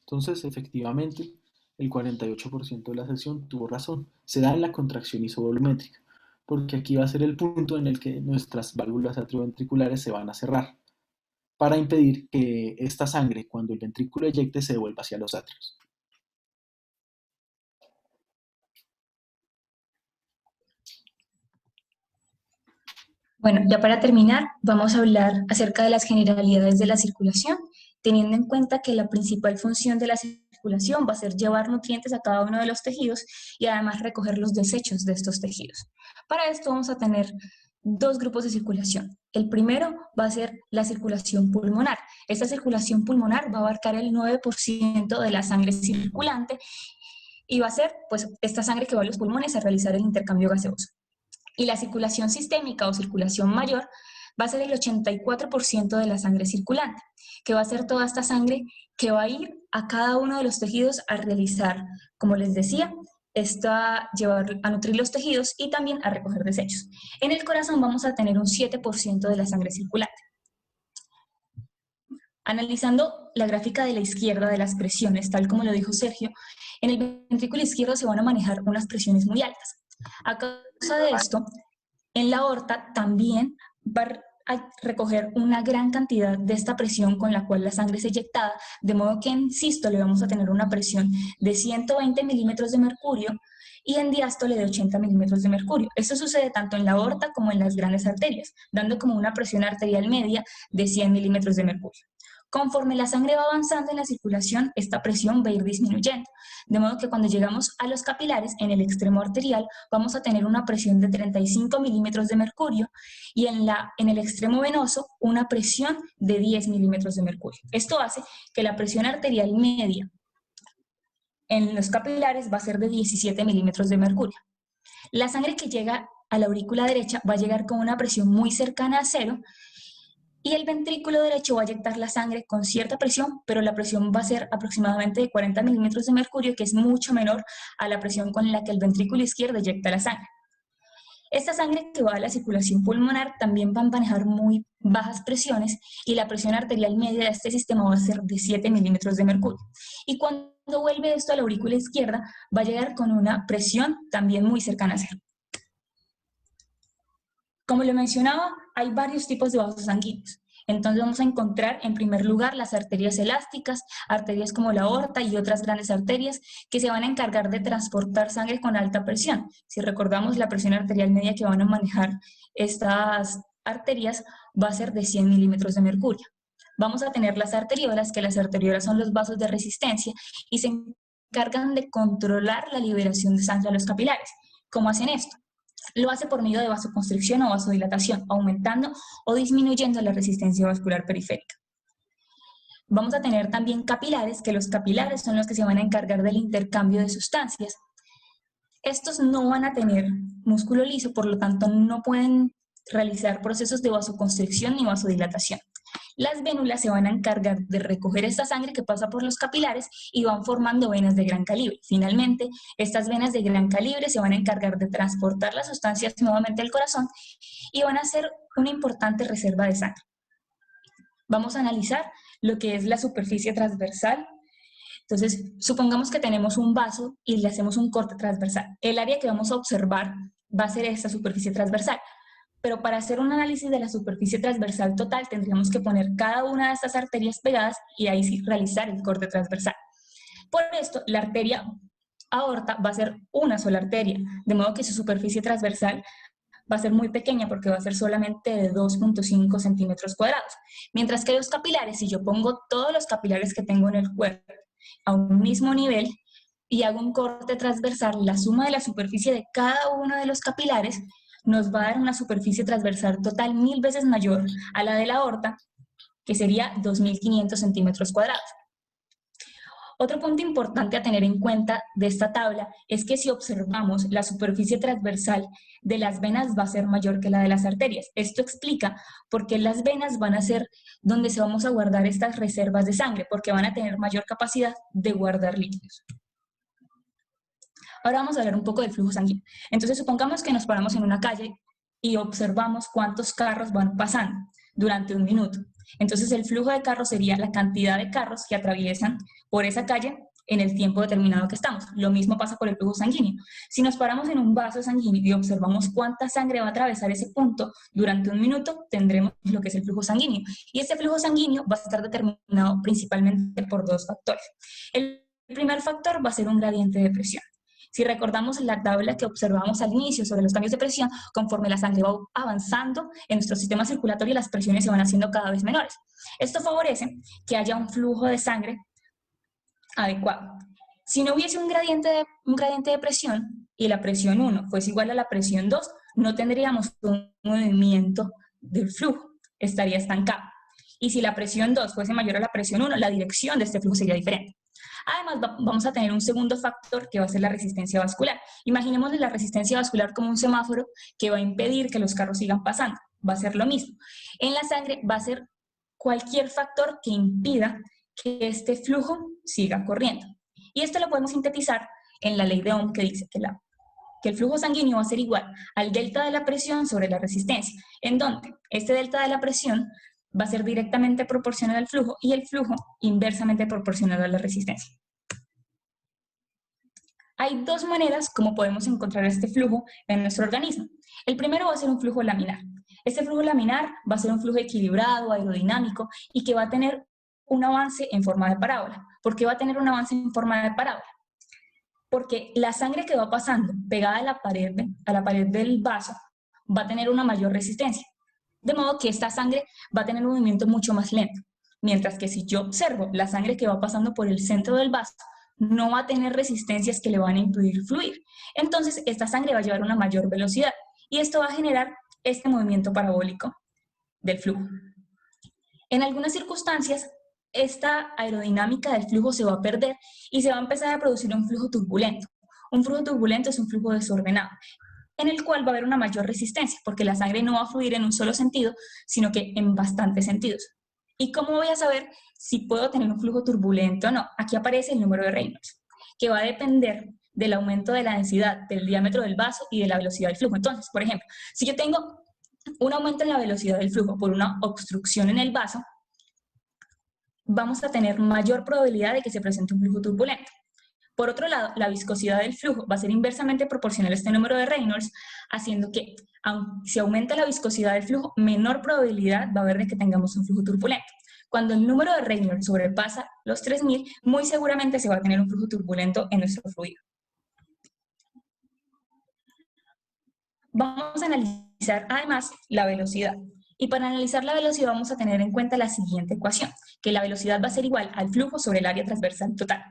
Entonces, efectivamente, el 48% de la sesión tuvo razón. Se da en la contracción isovolumétrica, porque aquí va a ser el punto en el que nuestras válvulas atrioventriculares se van a cerrar, para impedir que esta sangre, cuando el ventrículo eyecte, se devuelva hacia los atrios. Bueno, ya para terminar, vamos a hablar acerca de las generalidades de la circulación, teniendo en cuenta que la principal función de la circulación va a ser llevar nutrientes a cada uno de los tejidos y además recoger los desechos de estos tejidos. Para esto vamos a tener dos grupos de circulación. El primero va a ser la circulación pulmonar. Esta circulación pulmonar va a abarcar el 9% de la sangre circulante y va a ser pues esta sangre que va a los pulmones a realizar el intercambio gaseoso. Y la circulación sistémica o circulación mayor va a ser el 84% de la sangre circulante, que va a ser toda esta sangre que va a ir a cada uno de los tejidos a realizar, como les decía, esto a llevar a nutrir los tejidos y también a recoger desechos. En el corazón vamos a tener un 7% de la sangre circulante. Analizando la gráfica de la izquierda de las presiones, tal como lo dijo Sergio, en el ventrículo izquierdo se van a manejar unas presiones muy altas. A causa de esto, en la aorta también va a recoger una gran cantidad de esta presión con la cual la sangre es eyectada, de modo que en sístole vamos a tener una presión de 120 milímetros de mercurio y en diástole de 80 milímetros de mercurio. Esto sucede tanto en la aorta como en las grandes arterias, dando como una presión arterial media de 100 milímetros de mercurio. Conforme la sangre va avanzando en la circulación, esta presión va a ir disminuyendo, de modo que cuando llegamos a los capilares, en el extremo arterial, vamos a tener una presión de 35 milímetros de mercurio y en el extremo venoso una presión de 10 milímetros de mercurio. Esto hace que la presión arterial media en los capilares va a ser de 17 milímetros de mercurio. La sangre que llega a la aurícula derecha va a llegar con una presión muy cercana a cero y el ventrículo derecho va a eyectar la sangre con cierta presión, pero la presión va a ser aproximadamente de 40 milímetros de mercurio, que es mucho menor a la presión con la que el ventrículo izquierdo eyecta la sangre. Esta sangre que va a la circulación pulmonar también va a manejar muy bajas presiones y la presión arterial media de este sistema va a ser de 7 milímetros de mercurio. Y cuando vuelve esto a la aurícula izquierda, va a llegar con una presión también muy cercana a cero. Como lo mencionaba, hay varios tipos de vasos sanguíneos. Entonces vamos a encontrar en primer lugar las arterias elásticas, arterias como la aorta y otras grandes arterias que se van a encargar de transportar sangre con alta presión. Si recordamos, la presión arterial media que van a manejar estas arterias va a ser de 100 milímetros de mercurio. Vamos a tener las arteriolas, que las arteriolas son los vasos de resistencia y se encargan de controlar la liberación de sangre a los capilares. ¿Cómo hacen esto? Lo hace por medio de vasoconstricción o vasodilatación, aumentando o disminuyendo la resistencia vascular periférica. Vamos a tener también capilares, que los capilares son los que se van a encargar del intercambio de sustancias. Estos no van a tener músculo liso, por lo tanto no pueden realizar procesos de vasoconstricción ni vasodilatación. Las vénulas se van a encargar de recoger esta sangre que pasa por los capilares y van formando venas de gran calibre. Finalmente, estas venas de gran calibre se van a encargar de transportar las sustancias nuevamente al corazón y van a ser una importante reserva de sangre. Vamos a analizar lo que es la superficie transversal. Entonces, supongamos que tenemos un vaso y le hacemos un corte transversal. El área que vamos a observar va a ser esta superficie transversal. Pero para hacer un análisis de la superficie transversal total, tendríamos que poner cada una de estas arterias pegadas y ahí sí realizar el corte transversal. Por esto, la arteria aorta va a ser una sola arteria, de modo que su superficie transversal va a ser muy pequeña porque va a ser solamente de 2.5 centímetros cuadrados. Mientras que los capilares, si yo pongo todos los capilares que tengo en el cuerpo a un mismo nivel y hago un corte transversal, la suma de la superficie de cada uno de los capilares nos va a dar una superficie transversal total 1000 veces mayor a la de la aorta, que sería 2.500 centímetros cuadrados. Otro punto importante a tener en cuenta de esta tabla es que si observamos la superficie transversal de las venas va a ser mayor que la de las arterias. Esto explica por qué las venas van a ser donde se vamos a guardar estas reservas de sangre, porque van a tener mayor capacidad de guardar líquidos. Ahora vamos a hablar un poco del flujo sanguíneo. Entonces supongamos que nos paramos en una calle y observamos cuántos carros van pasando durante un minuto. Entonces el flujo de carros sería la cantidad de carros que atraviesan por esa calle en el tiempo determinado que estamos. Lo mismo pasa por el flujo sanguíneo. Si nos paramos en un vaso sanguíneo y observamos cuánta sangre va a atravesar ese punto durante un minuto, tendremos lo que es el flujo sanguíneo. Y ese flujo sanguíneo va a estar determinado principalmente por dos factores. El primer factor va a ser un gradiente de presión. Si recordamos la tabla que observamos al inicio sobre los cambios de presión, conforme la sangre va avanzando en nuestro sistema circulatorio, las presiones se van haciendo cada vez menores. Esto favorece que haya un flujo de sangre adecuado. Si no hubiese un gradiente de presión y la presión 1 fuese igual a la presión 2, no tendríamos un movimiento del flujo, estaría estancado. Y si la presión 2 fuese mayor a la presión 1, la dirección de este flujo sería diferente. Además, vamos a tener un segundo factor que va a ser la resistencia vascular. Imaginemos la resistencia vascular como un semáforo que va a impedir que los carros sigan pasando. Va a ser lo mismo. En la sangre va a ser cualquier factor que impida que este flujo siga corriendo. Y esto lo podemos sintetizar en la ley de Ohm, que dice que el flujo sanguíneo va a ser igual al delta de la presión sobre la resistencia, en donde este delta de la presión va a ser directamente proporcional al flujo y el flujo inversamente proporcional a la resistencia. Hay dos maneras como podemos encontrar este flujo en nuestro organismo. El primero va a ser un flujo laminar. Este flujo laminar va a ser un flujo equilibrado, aerodinámico y que va a tener un avance en forma de parábola. ¿Por qué va a tener un avance en forma de parábola? Porque la sangre que va pasando pegada a la pared del vaso va a tener una mayor resistencia. De modo que esta sangre va a tener un movimiento mucho más lento. Mientras que si yo observo la sangre que va pasando por el centro del vaso, no va a tener resistencias que le van a impedir fluir. Entonces, esta sangre va a llevar una mayor velocidad y esto va a generar este movimiento parabólico del flujo. En algunas circunstancias, esta aerodinámica del flujo se va a perder y se va a empezar a producir un flujo turbulento. Un flujo turbulento es un flujo desordenado, en el cual va a haber una mayor resistencia, porque la sangre no va a fluir en un solo sentido, sino que en bastantes sentidos. ¿Y cómo voy a saber si puedo tener un flujo turbulento o no? Aquí aparece el número de Reynolds, que va a depender del aumento de la densidad, del diámetro del vaso y de la velocidad del flujo. Entonces, por ejemplo, si yo tengo un aumento en la velocidad del flujo por una obstrucción en el vaso, vamos a tener mayor probabilidad de que se presente un flujo turbulento. Por otro lado, la viscosidad del flujo va a ser inversamente proporcional a este número de Reynolds, haciendo que, aunque se aumenta la viscosidad del flujo, menor probabilidad va a haber de que tengamos un flujo turbulento. Cuando el número de Reynolds sobrepasa los 3000, muy seguramente se va a tener un flujo turbulento en nuestro fluido. Vamos a analizar además la velocidad. Y para analizar la velocidad vamos a tener en cuenta la siguiente ecuación, que la velocidad va a ser igual al flujo sobre el área transversal total.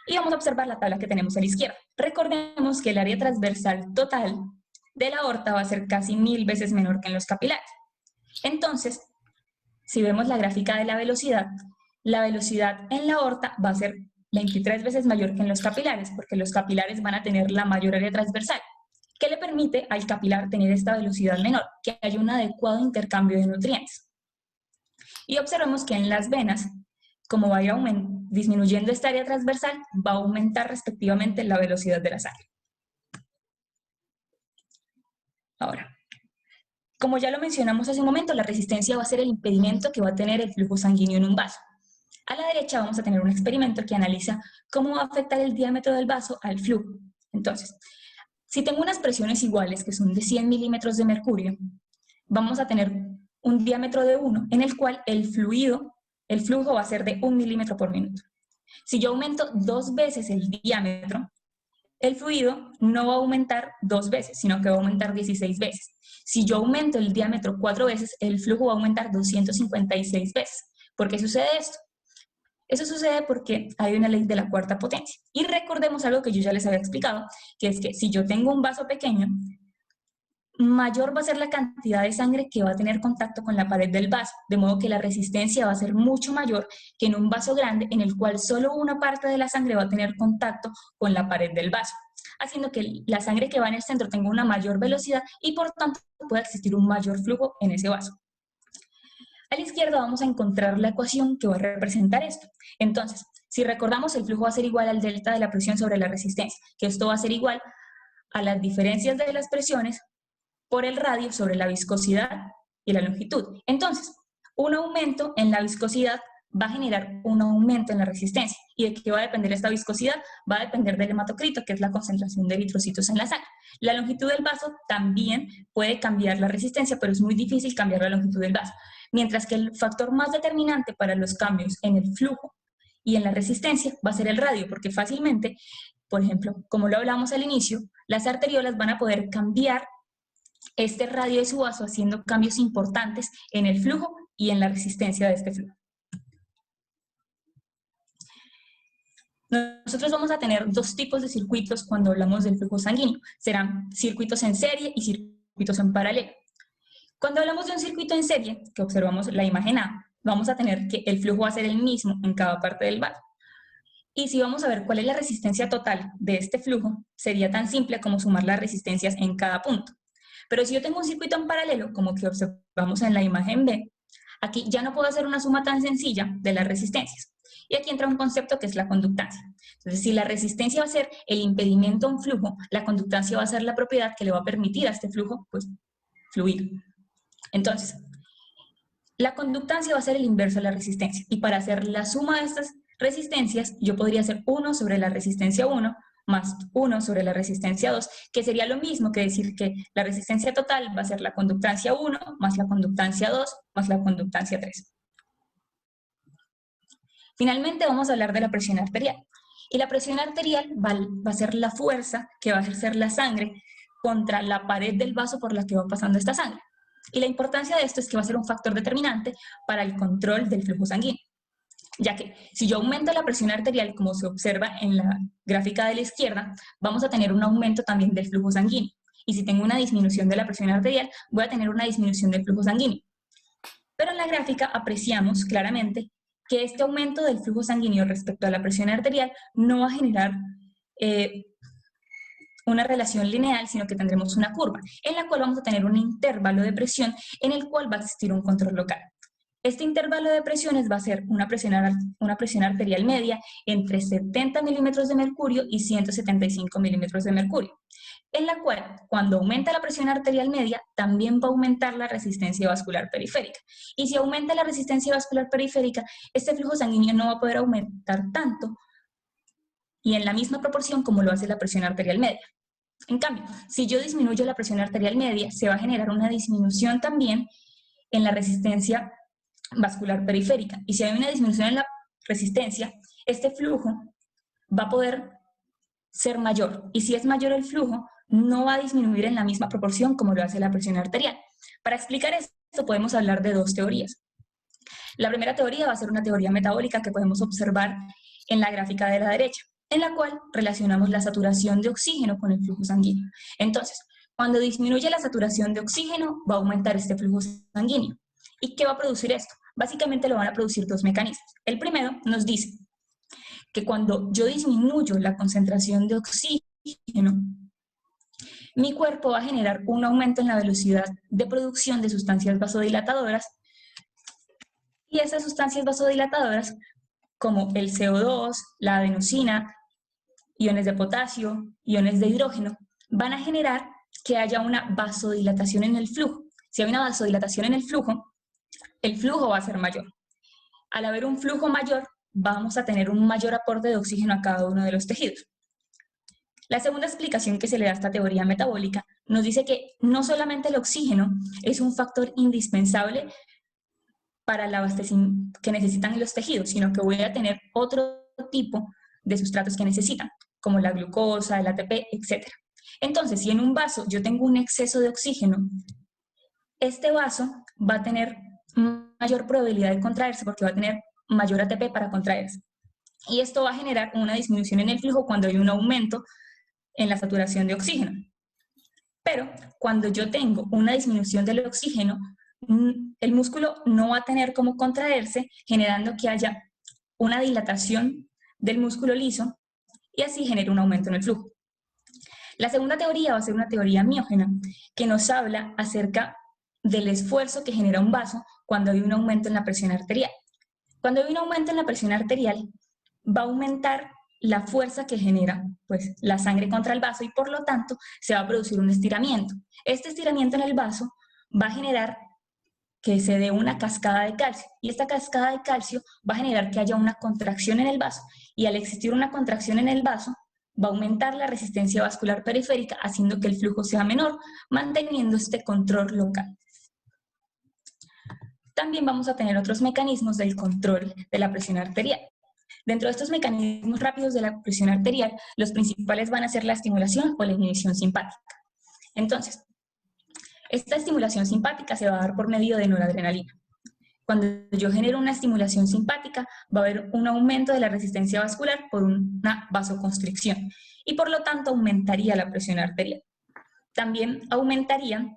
Y vamos a observar la tabla que tenemos a la izquierda. Recordemos que el área transversal total de la aorta va a ser casi 1000 veces menor que en los capilares. Entonces, si vemos la gráfica de la velocidad en la aorta va a ser 23 veces mayor que en los capilares, porque los capilares van a tener la mayor área transversal, que le permite al capilar tener esta velocidad menor, que haya un adecuado intercambio de nutrientes. Y observemos que en las venas, como va a ir disminuyendo esta área transversal, va a aumentar respectivamente la velocidad de la sangre. Ahora, como ya lo mencionamos hace un momento, la resistencia va a ser el impedimento que va a tener el flujo sanguíneo en un vaso. A la derecha vamos a tener un experimento que analiza cómo va a afectar el diámetro del vaso al flujo. Entonces, si tengo unas presiones iguales, que son de 100 milímetros de mercurio, vamos a tener un diámetro de 1, en el cual el flujo va a ser de 1 milímetro por minuto. Si yo aumento 2 veces el diámetro, el fluido no va a aumentar 2 veces, sino que va a aumentar 16 veces. Si yo aumento el diámetro 4 veces, el flujo va a aumentar 256 veces. ¿Por qué sucede esto? Eso sucede porque hay una ley de la cuarta potencia. Y recordemos algo que yo ya les había explicado, que es que si yo tengo un vaso pequeño, mayor va a ser la cantidad de sangre que va a tener contacto con la pared del vaso, de modo que la resistencia va a ser mucho mayor que en un vaso grande en el cual solo una parte de la sangre va a tener contacto con la pared del vaso, haciendo que la sangre que va en el centro tenga una mayor velocidad y por tanto pueda existir un mayor flujo en ese vaso. A la izquierda vamos a encontrar la ecuación que va a representar esto. Entonces, si recordamos, el flujo va a ser igual al delta de la presión sobre la resistencia, que esto va a ser igual a las diferencias de las presiones por el radio sobre la viscosidad y la longitud. Entonces, un aumento en la viscosidad va a generar un aumento en la resistencia. ¿Y de qué va a depender esta viscosidad? Va a depender del hematocrito, que es la concentración de eritrocitos en la sangre. La longitud del vaso también puede cambiar la resistencia, pero es muy difícil cambiar la longitud del vaso. Mientras que el factor más determinante para los cambios en el flujo y en la resistencia va a ser el radio, porque fácilmente, por ejemplo, como lo hablamos al inicio, las arteriolas van a poder cambiar este radio de su vaso haciendo cambios importantes en el flujo y en la resistencia de este flujo. Nosotros vamos a tener dos tipos de circuitos cuando hablamos del flujo sanguíneo. Serán circuitos en serie y circuitos en paralelo. Cuando hablamos de un circuito en serie, que observamos la imagen A, vamos a tener que el flujo va a ser el mismo en cada parte del vaso. Y si vamos a ver cuál es la resistencia total de este flujo, sería tan simple como sumar las resistencias en cada punto. Pero si yo tengo un circuito en paralelo, como que observamos en la imagen B, aquí ya no puedo hacer una suma tan sencilla de las resistencias. Y aquí entra un concepto que es la conductancia. Entonces, si la resistencia va a ser el impedimento a un flujo, la conductancia va a ser la propiedad que le va a permitir a este flujo, pues, fluir. Entonces, la conductancia va a ser el inverso de la resistencia. Y para hacer la suma de estas resistencias, yo podría hacer 1 sobre la resistencia 1 más 1 sobre la resistencia 2, que sería lo mismo que decir que la resistencia total va a ser la conductancia 1 más la conductancia 2 más la conductancia 3. Finalmente vamos a hablar de la presión arterial. Y la presión arterial va a ser la fuerza que va a ejercer la sangre contra la pared del vaso por la que va pasando esta sangre. Y la importancia de esto es que va a ser un factor determinante para el control del flujo sanguíneo, ya que si yo aumento la presión arterial, como se observa en la gráfica de la izquierda, vamos a tener un aumento también del flujo sanguíneo. Y si tengo una disminución de la presión arterial, voy a tener una disminución del flujo sanguíneo. Pero en la gráfica apreciamos claramente que este aumento del flujo sanguíneo respecto a la presión arterial no va a generar una relación lineal, sino que tendremos una curva, en la cual vamos a tener un intervalo de presión en el cual va a existir un control local. Este intervalo de presiones va a ser una presión arterial media entre 70 milímetros de mercurio y 175 milímetros de mercurio, en la cual, cuando aumenta la presión arterial media, también va a aumentar la resistencia vascular periférica. Y si aumenta la resistencia vascular periférica, este flujo sanguíneo no va a poder aumentar tanto y en la misma proporción como lo hace la presión arterial media. En cambio, si yo disminuyo la presión arterial media, se va a generar una disminución también en la resistencia vascular periférica. Y si hay una disminución en la resistencia, este flujo va a poder ser mayor. Y si es mayor el flujo, no va a disminuir en la misma proporción como lo hace la presión arterial. Para explicar esto podemos hablar de dos teorías. La primera teoría va a ser una teoría metabólica que podemos observar en la gráfica de la derecha, en la cual relacionamos la saturación de oxígeno con el flujo sanguíneo. Entonces, cuando disminuye la saturación de oxígeno, va a aumentar este flujo sanguíneo. ¿Y qué va a producir esto? Básicamente lo van a producir dos mecanismos. El primero nos dice que cuando yo disminuyo la concentración de oxígeno, mi cuerpo va a generar un aumento en la velocidad de producción de sustancias vasodilatadoras, y esas sustancias vasodilatadoras, como el CO2, la adenosina, iones de potasio, iones de hidrógeno, van a generar que haya una vasodilatación en el flujo. Si hay una vasodilatación en el flujo va a ser mayor. Al haber un flujo mayor, vamos a tener un mayor aporte de oxígeno a cada uno de los tejidos. La segunda explicación que se le da a esta teoría metabólica nos dice que no solamente el oxígeno es un factor indispensable para el abastecimiento que necesitan los tejidos, sino que voy a tener otro tipo de sustratos que necesitan, como la glucosa, el ATP, etc. Entonces, si en un vaso yo tengo un exceso de oxígeno, este vaso va a tener mayor probabilidad de contraerse porque va a tener mayor ATP para contraerse. Y esto va a generar una disminución en el flujo cuando hay un aumento en la saturación de oxígeno. Pero cuando yo tengo una disminución del oxígeno, el músculo no va a tener cómo contraerse, generando que haya una dilatación del músculo liso y así genera un aumento en el flujo. La segunda teoría va a ser una teoría miógena, que nos habla acerca del esfuerzo que genera un vaso cuando hay un aumento en la presión arterial. Cuando hay un aumento en la presión arterial, va a aumentar la fuerza que genera pues, la sangre contra el vaso y por lo tanto se va a producir un estiramiento. Este estiramiento en el vaso va a generar que se dé una cascada de calcio y esta cascada de calcio va a generar que haya una contracción en el vaso y al existir una contracción en el vaso va a aumentar la resistencia vascular periférica haciendo que el flujo sea menor, manteniendo este control local. También vamos a tener otros mecanismos del control de la presión arterial. Dentro de estos mecanismos rápidos de la presión arterial, los principales van a ser la estimulación o la inhibición simpática. Entonces, esta estimulación simpática se va a dar por medio de noradrenalina. Cuando yo genero una estimulación simpática, va a haber un aumento de la resistencia vascular por una vasoconstricción y por lo tanto aumentaría la presión arterial. También aumentaría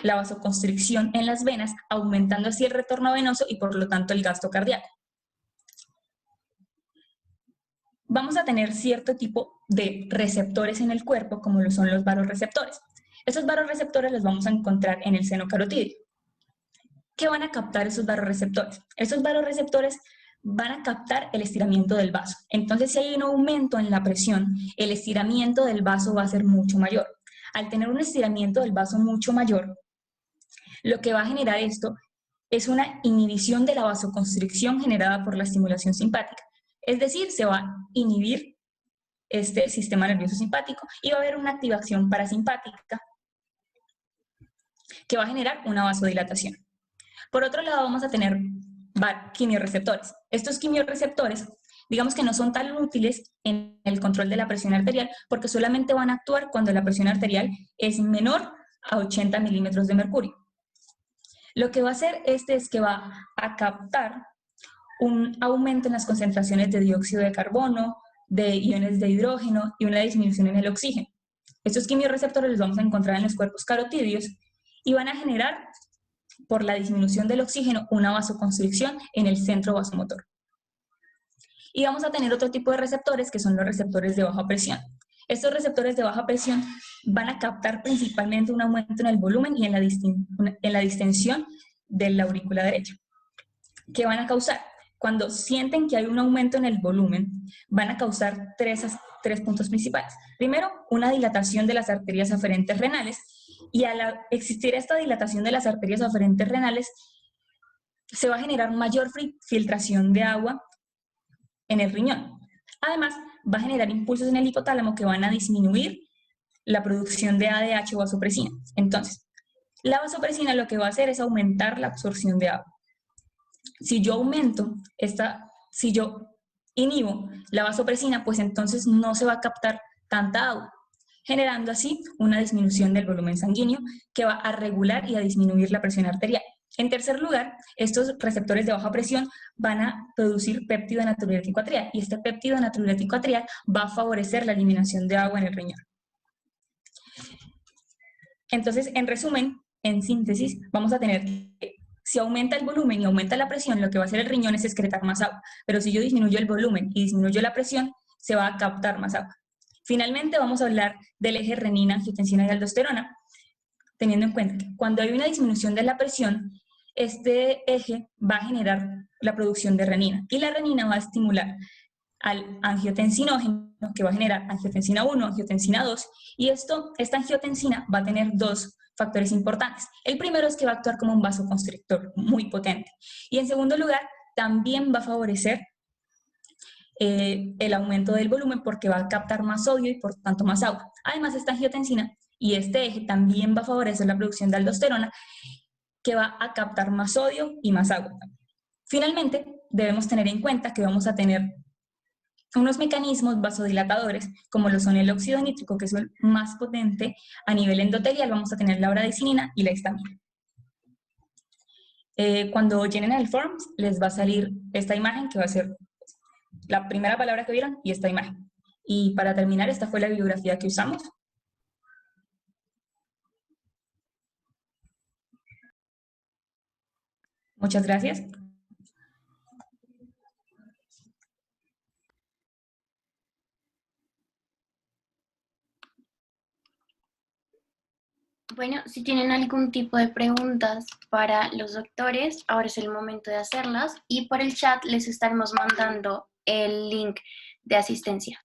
la vasoconstricción en las venas, aumentando así el retorno venoso y por lo tanto el gasto cardíaco. Vamos a tener cierto tipo de receptores en el cuerpo, como lo son los vasoreceptores. Estos vasoreceptores los vamos a encontrar en el seno carotídeo. ¿Qué van a captar esos vasoreceptores? Esos vasoreceptores van a captar el estiramiento del vaso. Entonces, si hay un aumento en la presión, el estiramiento del vaso va a ser mucho mayor. Al tener un estiramiento del vaso mucho mayor, lo que va a generar esto es una inhibición de la vasoconstricción generada por la estimulación simpática. Es decir, se va a inhibir este sistema nervioso simpático y va a haber una activación parasimpática que va a generar una vasodilatación. Por otro lado, vamos a tener quimiorreceptores. Estos quimiorreceptores, digamos que no son tan útiles en el control de la presión arterial porque solamente van a actuar cuando la presión arterial es menor a 80 milímetros de mercurio. Lo que va a hacer es que va a captar un aumento en las concentraciones de dióxido de carbono, de iones de hidrógeno y una disminución en el oxígeno. Estos quimiorreceptores los vamos a encontrar en los cuerpos carotídeos y van a generar, por la disminución del oxígeno, una vasoconstricción en el centro vasomotor. Y vamos a tener otro tipo de receptores que son los receptores de baja presión. Estos receptores de baja presión van a captar principalmente un aumento en el volumen y en la distensión de la aurícula derecha. ¿Qué van a causar? Cuando sienten que hay un aumento en el volumen, van a causar tres puntos principales. Primero, una dilatación de las arterias aferentes renales, y al existir esta dilatación de las arterias aferentes renales, se va a generar mayor filtración de agua en el riñón. Además, va a generar impulsos en el hipotálamo que van a disminuir la producción de ADH o vasopresina. Entonces, la vasopresina lo que va a hacer es aumentar la absorción de agua. Si yo inhibo la vasopresina, pues entonces no se va a captar tanta agua. generando así una disminución del volumen sanguíneo que va a regular y a disminuir la presión arterial. En tercer lugar, estos receptores de baja presión van a producir péptido natriurético atrial y este péptido natriurético atrial va a favorecer la eliminación de agua en el riñón. Entonces, en resumen, en síntesis, vamos a tener que si aumenta el volumen y aumenta la presión, lo que va a hacer el riñón es excretar más agua, pero si yo disminuyo el volumen y disminuyo la presión, se va a captar más agua. Finalmente, vamos a hablar del eje renina, angiotensina y aldosterona, teniendo en cuenta que cuando hay una disminución de la presión, este eje va a generar la producción de renina y la renina va a estimular al angiotensinógeno que va a generar angiotensina 1, angiotensina 2 y esta angiotensina va a tener dos factores importantes. El primero es que va a actuar como un vasoconstrictor muy potente y en segundo lugar también va a favorecer el aumento del volumen porque va a captar más sodio y por tanto más agua. Además esta angiotensina y este eje también va a favorecer la producción de aldosterona que va a captar más sodio y más agua. Finalmente debemos tener en cuenta que vamos a tener unos mecanismos vasodilatadores, como lo son el óxido nítrico, que es el más potente a nivel endotelial, vamos a tener la bradicinina y la histamina. Cuando llenen el form, les va a salir esta imagen, que va a ser la primera palabra que vieron, y esta imagen. Y para terminar, esta fue la bibliografía que usamos. Muchas gracias. Bueno, si tienen algún tipo de preguntas para los doctores, ahora es el momento de hacerlas y por el chat les estaremos mandando el link de asistencia.